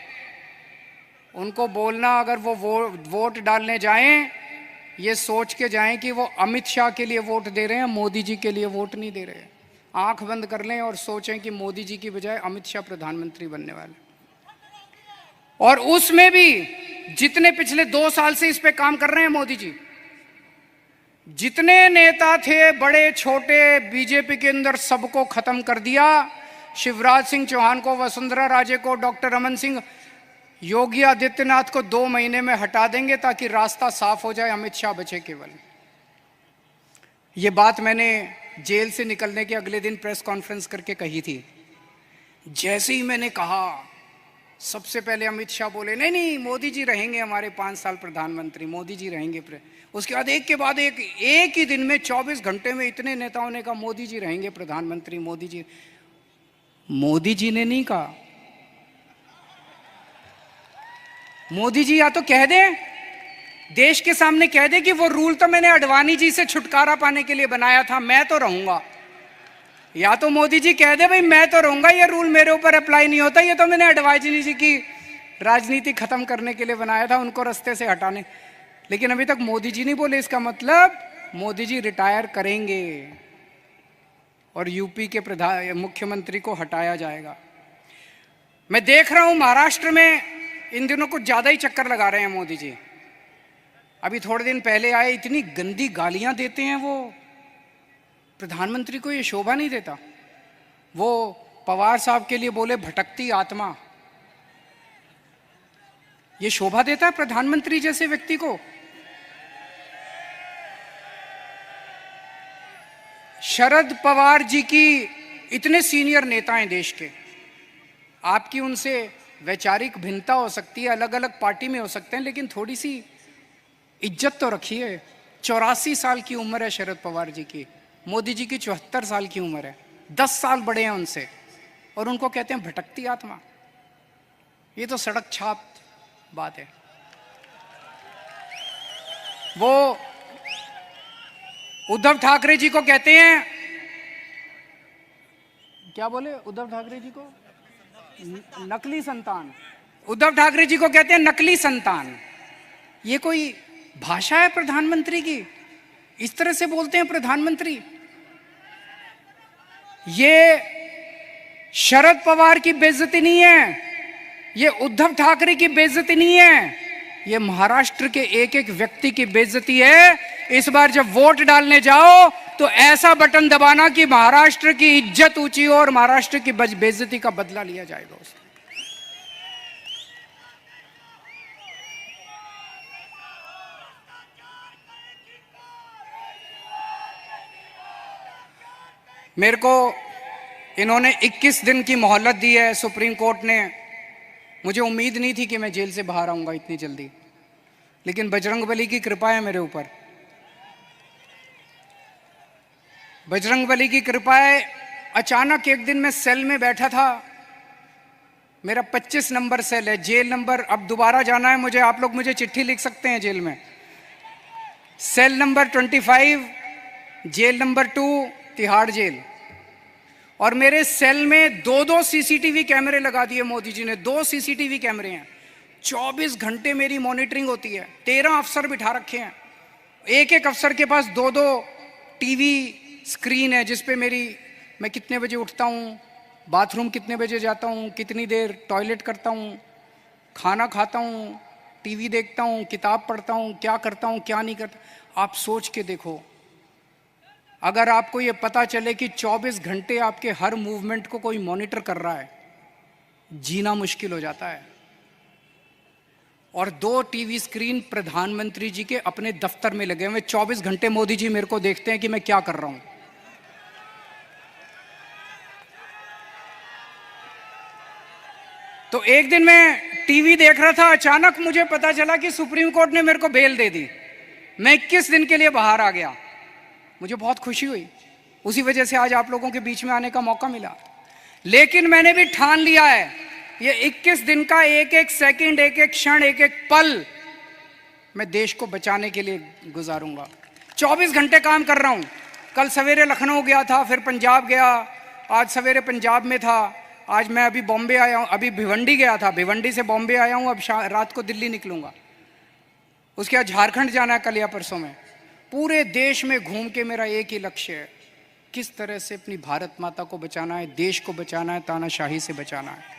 उनको बोलना अगर वो वोट डालने जाएं, ये सोच के जाएं कि वो अमित शाह के लिए वोट दे रहे हैं, मोदी जी के लिए वोट नहीं दे रहे। आंख बंद कर लें और सोचें कि मोदी जी की बजाय अमित शाह प्रधानमंत्री बनने वाले। और उसमें भी जितने पिछले 2 साल से इस पे काम कर रहे हैं मोदी जी, जितने नेता थे बड़े छोटे बीजेपी के अंदर, सबको खत्म कर दिया। शिवराज सिंह चौहान को, वसुंधरा राजे को, डॉक्टर रमन सिंह, योगी आदित्यनाथ को 2 महीने में हटा देंगे ताकि रास्ता साफ हो जाए, अमित शाह बचे केवल। ये बात मैंने जेल से निकलने के अगले दिन प्रेस कॉन्फ्रेंस करके कही थी। जैसे ही मैंने कहा, सबसे पहले अमित शाह बोले नहीं नहीं मोदी जी रहेंगे हमारे 5 साल प्रधानमंत्री, मोदी जी रहेंगे। उसके बाद एक के बाद एक ही दिन में 24 घंटे में इतने नेताओं ने कहा मोदी जी रहेंगे प्रधानमंत्री, मोदी जी। मोदी जी ने नहीं कहा। मोदी जी या तो कह दें, देश के सामने कह दे कि वो रूल तो मैंने अडवाणी जी से छुटकारा पाने के लिए बनाया था, मैं तो रहूंगा। या तो मोदी जी कह दे भाई मैं तो रहूंगा, ये रूल मेरे ऊपर अप्लाई नहीं होता, ये तो मैंने अडवाणी जी की राजनीति खत्म करने के लिए बनाया था, उनको रास्ते से हटाने। लेकिन अभी तक मोदी जी नहीं बोले। इसका मतलब मोदी जी रिटायर करेंगे और यूपी के मुख्यमंत्री को हटाया जाएगा। मैं देख रहा हूं महाराष्ट्र में इन दिनों कुछ ज्यादा ही चक्कर लगा रहे हैं मोदी जी। अभी थोड़े दिन पहले आए, इतनी गंदी गालियां देते हैं वो। प्रधानमंत्री को ये शोभा नहीं देता। वो पवार साहब के लिए बोले भटकती आत्मा। ये शोभा देता है प्रधानमंत्री जैसे व्यक्ति को? शरद पवार जी की इतने सीनियर नेता हैं देश के, आपकी उनसे वैचारिक भिन्नता हो सकती है, अलग अलग पार्टी में हो सकते हैं, लेकिन थोड़ी सी इज्जत तो रखिए। 84 साल की उम्र है शरद पवार जी की, मोदी जी की 74 साल की उम्र है, 10 साल बड़े हैं उनसे, और उनको कहते हैं भटकती आत्मा। ये तो सड़क छाप बात है। वो उद्धव ठाकरे जी को कहते हैं, क्या बोले उद्धव ठाकरे जी को? नकली संतान। उद्धव ठाकरे जी को कहते हैं नकली संतान। ये कोई भाषा है प्रधानमंत्री की? इस तरह से बोलते हैं प्रधानमंत्री? ये शरद पवार की बेइज्जती नहीं है, ये उद्धव ठाकरे की बेइज्जती नहीं है, ये महाराष्ट्र के एक एक व्यक्ति की बेइज्जती है। इस बार जब वोट डालने जाओ तो ऐसा बटन दबाना कि महाराष्ट्र की इज्जत ऊंची हो और महाराष्ट्र की बेइज्जती का बदला लिया जाएगा उससे। मेरे को इन्होंने 21 दिन की मोहलत दी है सुप्रीम कोर्ट ने। मुझे उम्मीद नहीं थी कि मैं जेल से बाहर आऊंगा इतनी जल्दी, लेकिन बजरंगबली की कृपा है मेरे ऊपर। बजरंगबली की कृपा है। अचानक एक दिन मैं सेल में बैठा था, मेरा 25 नंबर सेल है, जेल नंबर, अब दोबारा जाना है मुझे, आप लोग मुझे चिट्ठी लिख सकते हैं जेल में। Cell number 25, jail number 2, Tihar jail. और मेरे सेल में 2-2 सीसीटीवी कैमरे लगा दिए मोदी जी ने। 2 सीसीटीवी कैमरे हैं, 24 घंटे मेरी मॉनिटरिंग होती है। 13 अफसर बिठा रखे हैं, एक एक अफसर के पास 2-2 टीवी स्क्रीन है जिस पे मैं कितने बजे उठता हूँ, बाथरूम कितने बजे जाता हूँ, कितनी देर टॉयलेट करता हूँ, खाना खाता हूँ, टीवी देखता हूँ, किताब पढ़ता हूँ, क्या करता हूँ क्या नहीं करता। आप सोच के देखो, अगर आपको ये पता चले कि 24 घंटे आपके हर मूवमेंट को कोई मॉनिटर कर रहा है, जीना मुश्किल हो जाता है। और 2 टीवी स्क्रीन प्रधानमंत्री जी के अपने दफ्तर में लगे हुए, 24 घंटे मोदी जी मेरे को देखते हैं कि मैं क्या कर रहा हूं। तो एक दिन मैं टीवी देख रहा था, अचानक मुझे पता चला कि सुप्रीम कोर्ट ने मेरे को बेल दे दी। मैं 21 दिन के लिए बाहर आ गया। मुझे बहुत खुशी हुई, उसी वजह से आज आप लोगों के बीच में आने का मौका मिला। लेकिन मैंने भी ठान लिया है, ये 21 दिन का एक एक सेकंड, एक एक क्षण, एक एक पल मैं देश को बचाने के लिए गुजारूंगा। 24 घंटे काम कर रहा हूं। कल सवेरे लखनऊ गया था, फिर पंजाब गया, आज सवेरे पंजाब में था, आज मैं अभी बॉम्बे आया हूं, अभी भिवंडी गया था, भिवंडी से बॉम्बे आया हूं, अब रात को दिल्ली निकलूंगा, उसके बाद झारखंड जाना है कल या परसों में। पूरे देश में घूम के मेरा एक ही लक्ष्य है, किस तरह से अपनी भारत माता को बचाना है, देश को बचाना है, तानाशाही से बचाना है।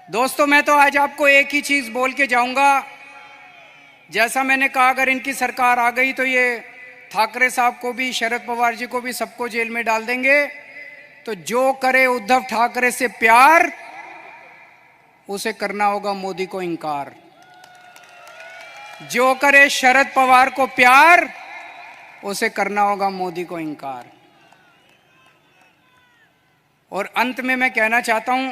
दोस्तों, मैं तो आज आपको एक ही चीज बोल के जाऊंगा, जैसा मैंने कहा, अगर इनकी सरकार आ गई तो ये ठाकरे साहब को भी, शरद पवार जी को भी, सबको जेल में डाल देंगे। तो जो करे उद्धव ठाकरे से प्यार, उसे करना होगा मोदी को इनकार। जो करे शरद पवार को प्यार, उसे करना होगा मोदी को इनकार। और अंत में मैं कहना चाहता हूं,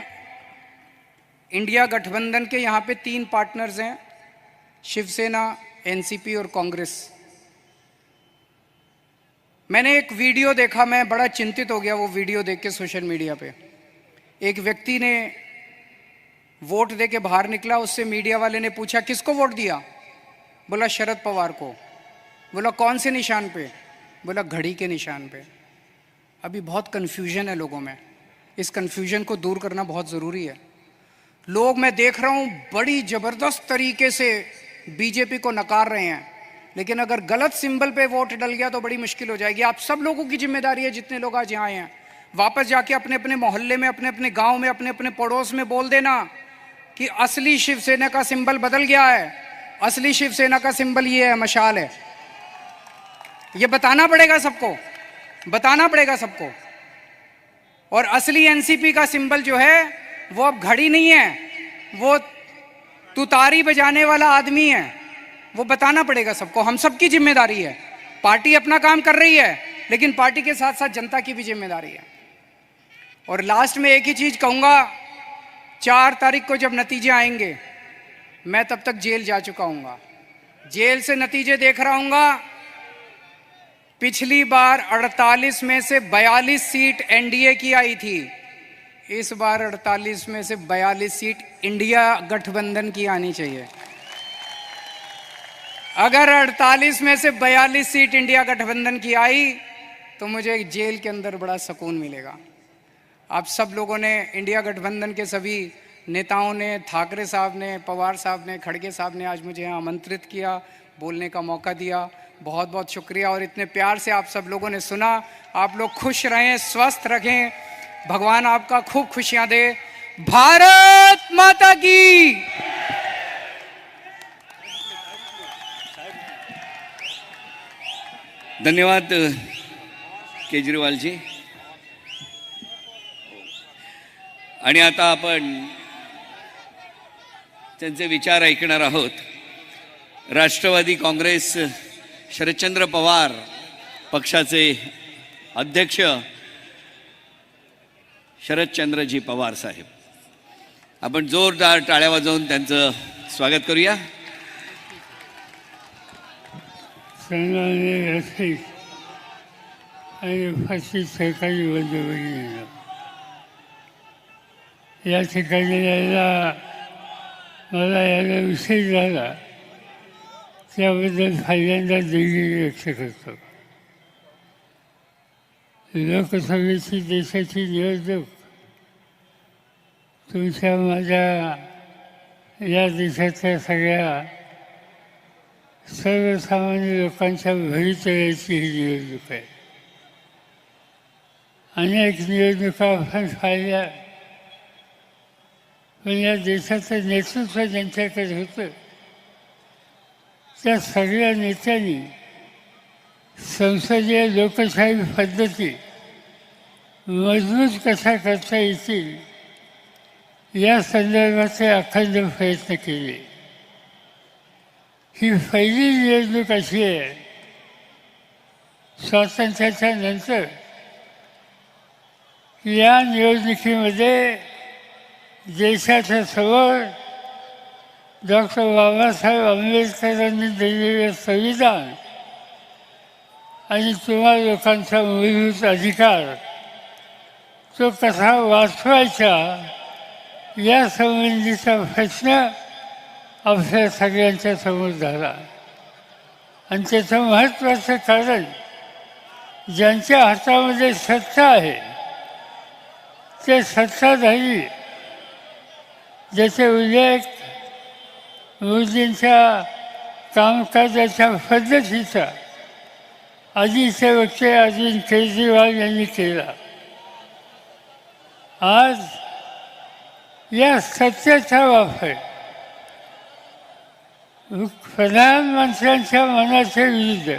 इंडिया गठबंधन के यहां पे 3 पार्टनर्स हैं, शिवसेना, एनसीपी और कांग्रेस। मैंने एक वीडियो देखा, मैं बड़ा चिंतित हो गया वो वीडियो देख के सोशल मीडिया पे। एक व्यक्ति ने वोट दे के बाहर निकला, उससे मीडिया वाले ने पूछा किसको वोट दिया? बोला शरद पवार को। बोला कौन से निशान पे? बोला घड़ी के निशान पे। अभी बहुत कन्फ्यूजन है लोगों में, इस कन्फ्यूजन को दूर करना बहुत ज़रूरी है। लोग, मैं देख रहा हूँ, बड़ी ज़बरदस्त तरीके से बीजेपी को नकार रहे हैं, लेकिन अगर गलत सिंबल पे वोट डल गया तो बड़ी मुश्किल हो जाएगी। आप सब लोगों की जिम्मेदारी है, जितने लोग आज यहाँ आए हैं, वापस जाके अपने अपने मोहल्ले में, अपने अपने गांव में, अपने अपने पड़ोस में बोल देना कि असली शिवसेना का सिंबल बदल गया है, असली शिवसेना का सिंबल ये है, मशाल है। ये बताना पड़ेगा सबको, बताना पड़ेगा सबको। और असली एनसीपी का सिंबल जो है वो अब घड़ी नहीं है, वो तुतारी बजाने वाला आदमी है, वो बताना पड़ेगा सबको। हम सबकी जिम्मेदारी है। पार्टी अपना काम कर रही है, लेकिन पार्टी के साथ साथ जनता की भी जिम्मेदारी है। और लास्ट में एक ही चीज कहूंगा, 4 तारीख को जब नतीजे आएंगे, मैं तब तक जेल जा चुका हूंगा, जेल से नतीजे देख रहा हूंगा। पिछली बार 48 में से 42 सीट एनडीए की आई थी, इस बार 48 में से 42 सीट इंडिया गठबंधन की आनी चाहिए। अगर 48 में से 42 सीट इंडिया गठबंधन की आई तो मुझे जेल के अंदर बड़ा सुकून मिलेगा। आप सब लोगों ने, इंडिया गठबंधन के सभी नेताओं ने, ठाकरे साहब ने, पवार साहब ने, खड़गे साहब ने आज मुझे यहाँ आमंत्रित किया, बोलने का मौका दिया, बहुत बहुत शुक्रिया। और इतने प्यार से आप सब लोगों ने सुना। आप लोग खुश रहें, स्वस्थ रहें, भगवान आपका खूब खुशियां दे। भारत माता की। धन्यवाद केजरीवाल जी। आणि आता आपण त्यांचे विचार ऐकणार आहोत। राष्ट्रवादी काँग्रेस शरदचंद्र पवार पक्षाचे अध्यक्ष शरदचंद्रजी पवार साहेब, आपण जोरदार टाळ्या वाजवून त्यांचं स्वागत करूया। सन्माननीय रसिक आणि उपस्थित सहकारी बंधू-भगिनींनो, या ठिकाणी यायला मला यायला विषय झाला त्याबद्दल पहिल्यांदा दिलगिरी व्यक्त करतो। लोकसभेची देशाची निवडणूक तुमच्या माझ्या या देशातल्या सगळ्या सर्वसामान्य लोकांच्या भवितव्याची ही निवडणूक आहे। अनेक निवडणुका आपण पाहिल्या, पण या देशाचं नेतृत्व ज्यांच्याकडे होतं त्या सगळ्या नेत्यांनी संसदीय लोकशाही पद्धती मजबूत कशा करता येतील या संदर्भाचे अखंड प्रयत्न केले। ही पहिली निवडणूक अशी आहे स्वातंत्र्याच्या नंतर या निवडणुकीमध्ये देशाच्या समोर डॉक्टर बाबासाहेब आंबेडकरांनी दिलेले संविधान आणि तुम्हा लोकांचा मूलभूत अधिकार तो कसा वाचवायचा या संबंधीचा प्रश्न आपल्या सगळ्यांच्या समोर झाला आणि त्याचं महत्त्वाचं कारण ज्यांच्या हातामध्ये सत्ता आहे ते सत्ताधारी ज्याचे उल्लेख मोदींच्या कामकाजाच्या पद्धतीचा आधीचे वक्ते अरविंद केजरीवाल यांनी केला. आज या सत्तेचा वापर प्रधानमंत्र्यांच्या मनाच्या विरुद्ध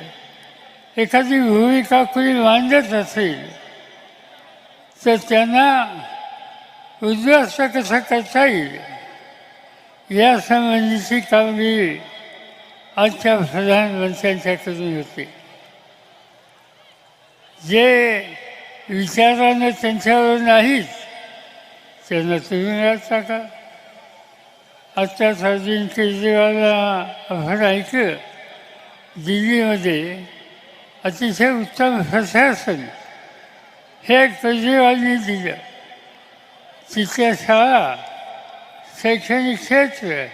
एखादी भूमिका कोणी मांडत असेल तर त्यांना उद्ध्वस्त कसं करता येईल या संबंधीची कामगिरी आजच्या प्रधानमंत्र्यांच्याकडून होती. जे विचारानं त्यांच्यावर नाहीच त्यांना तुरुंगात टाका. आत्ताच अरविंद केजरीवालला आपण ऐकलं दिल्लीमध्ये अतिशय उत्तम प्रशासन हे केजरीवालनी दिलं. तिथल्या शाळा शैक्षणिक क्षेत्र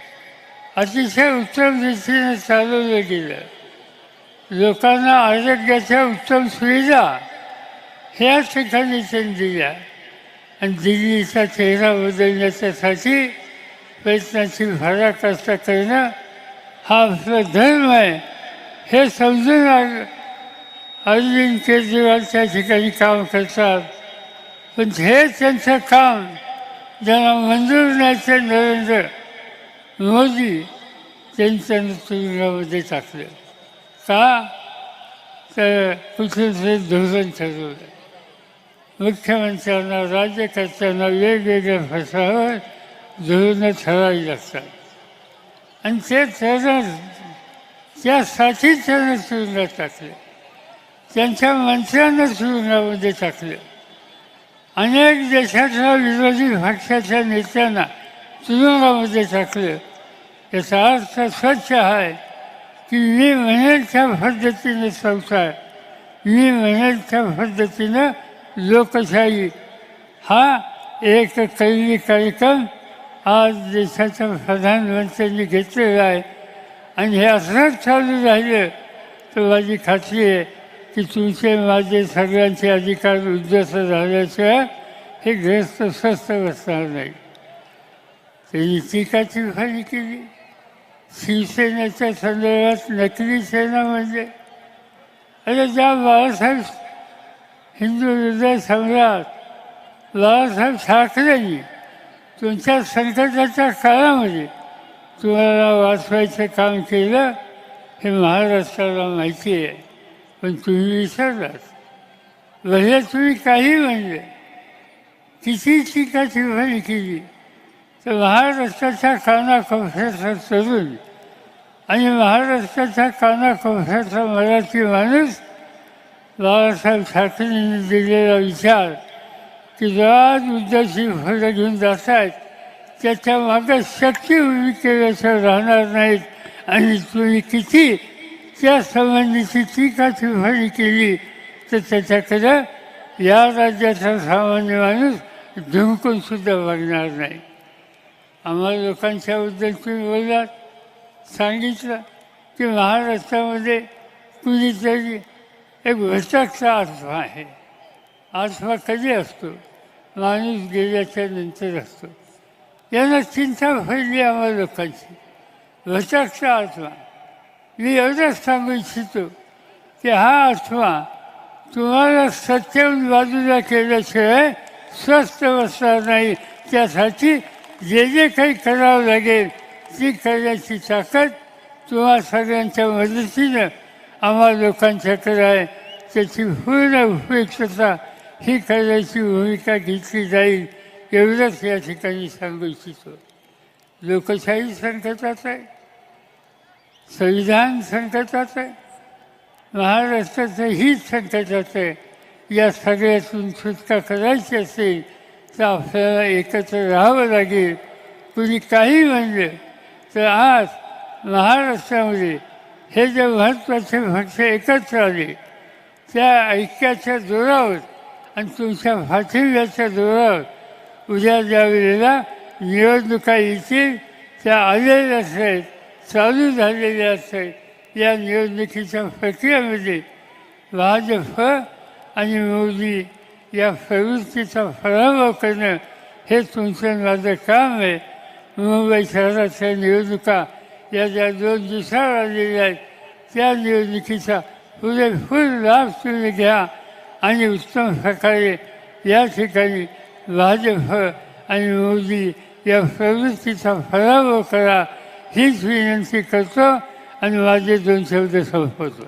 अतिशय उत्तम रीतीने चालवलं गेलं. लोकांना आरोग्याच्या उत्तम सुविधा ह्या ठिकाणी त्यांनी दिल्या आणि दिल्लीचा चेहरा बदलण्याच्यासाठी प्रयत्नाची पराकाष्ठा करणं हा आपला धर्म आहे हे समजून अरविंद केजरीवाल त्या ठिकाणी काम करतात. पण हे त्यांचं काम ज्यांना मंजूर नाही ते नरेंद्र मोदी त्यांचं तुरुंगामध्ये टाकलं. का तर कुठेतरी धोरण ठरवलं. मुख्यमंत्र्यांना राज्यकर्त्यांना वेगवेगळ्या प्रश्नावर धोरणं ठरावी लागतात आणि ते धोरण त्यासाठी त्यांना तुरुंगात टाकलं. त्यांच्या मंत्र्यांना तुरुंगामध्ये टाकलं. अनेक देशातल्या विरोधी पक्षाच्या नेत्यांना तुरुंगामध्ये टाकलं. याचा अर्थ स्वच्छ आहे की मी म्हणेल त्या पद्धतीने संसार, मी म्हणेल त्या पद्धतीनं लोकशाही हा एक कैली कार्यक्रम आज देशाच्या प्रधानमंत्र्यांनी घेतलेला आहे. आणि हे असंच चालू राहिलं तर माझी खात्री आहे की तुमचे माझे सगळ्यांचे अधिकार उद्ध्वस्त झाल्याशिवाय हे ग्रस्त स्वस्थ बसणार नाही. त्यांनी टीकाची टिप्पणी केली. शिवसेनेच्या संदर्भात नकली सेना म्हणजे अरे ज्या बाळासाहेब हिंदू हृदय सम्राट बाळासाहेब ठाकरेंनी तुमच्या संकटाच्या काळामध्ये तुम्हाला वाचवायचं काम केलं हे महाराष्ट्राला माहिती आहे. पण तुम्ही विसरलात. भले तुम्ही काही म्हणले किती टीका टिप्पणी केली तर महाराष्ट्राच्या कानाकोपऱ्याचा तरुण आणि महाराष्ट्राच्या कानाकोपऱ्याचा मराठी माणूस बाळासाहेब ठाकरेंनी दिलेला विचार की जो आज उद्धवची फळं घेऊन जात आहेत त्याच्या मागं शक्ती उभी केल्याशिवाय राहणार नाहीत. आणि तुम्ही किती त्या संबंधीची टीका टिप्पणी केली तर त्याच्याकडं या राज्याचा सामान्य माणूस धुमकूनसुद्धा बघणार नाही. आम्हाला लोकांच्याबद्दल तुम्ही बोललात, सांगितलं की महाराष्ट्रामध्ये कुणीतरी एक भटकता आत्मा आहे. आत्मा कधी असतो? माणूस गेल्याच्या नंतर असतो. यांना चिंता फैली आम्हाला लोकांची. भटकता आत्मा. मी एवढंच सांगू इच्छितो की हा आत्मा तुम्हाला सत्तेहून बाजूला केल्याशिवाय स्वस्थ बसणार नाही. त्यासाठी जे जे काही करावं लागेल ती करण्याची ताकद तुम्हा सगळ्यांच्या मदतीनं आम्हा लोकांच्याकडे आहे. त्याची पूर्ण उपयुक्तता ही करण्याची भूमिका घेतली जाईल एवढंच या ठिकाणी सांगू इच्छितो. लोकशाही संकटात आहे, संविधान संकटात आहे, महाराष्ट्राचं हित संकटात आहे. या सगळ्यातून सुटका करायची असेल तर आपल्याला एकत्र राहावं लागेल. कुणी काही म्हणलं तर आज महाराष्ट्रामध्ये हे जे महत्त्वाचे पक्ष एकत्र आले त्या ऐक्याच्या जोरावर आणि तुमच्या पाठिंब्याच्या जोरावर उद्या ज्या वेळेला निवडणुका येतील त्या आलेल्याच आहेत, चालू झालेल्या आहेत. या निवडणुकीच्या प्रक्रियेमध्ये भाजप आणि मोदी या प्रवृत्तीचा पराभव करणं हे तुमचं माझं काम आहे. मुंबई शहराच्या निवडणुका या ज्या 2 दिवसावर आलेल्या आहेत त्या निवडणुकीचा पुरेपूर लाभ तुम्ही घ्या आणि उत्तम प्रकारे या ठिकाणी भाजप आणि मोदी या प्रवृत्तीचा पराभव करा हीच विनंती करतो आणि माझे 2 शब्द संपवतो.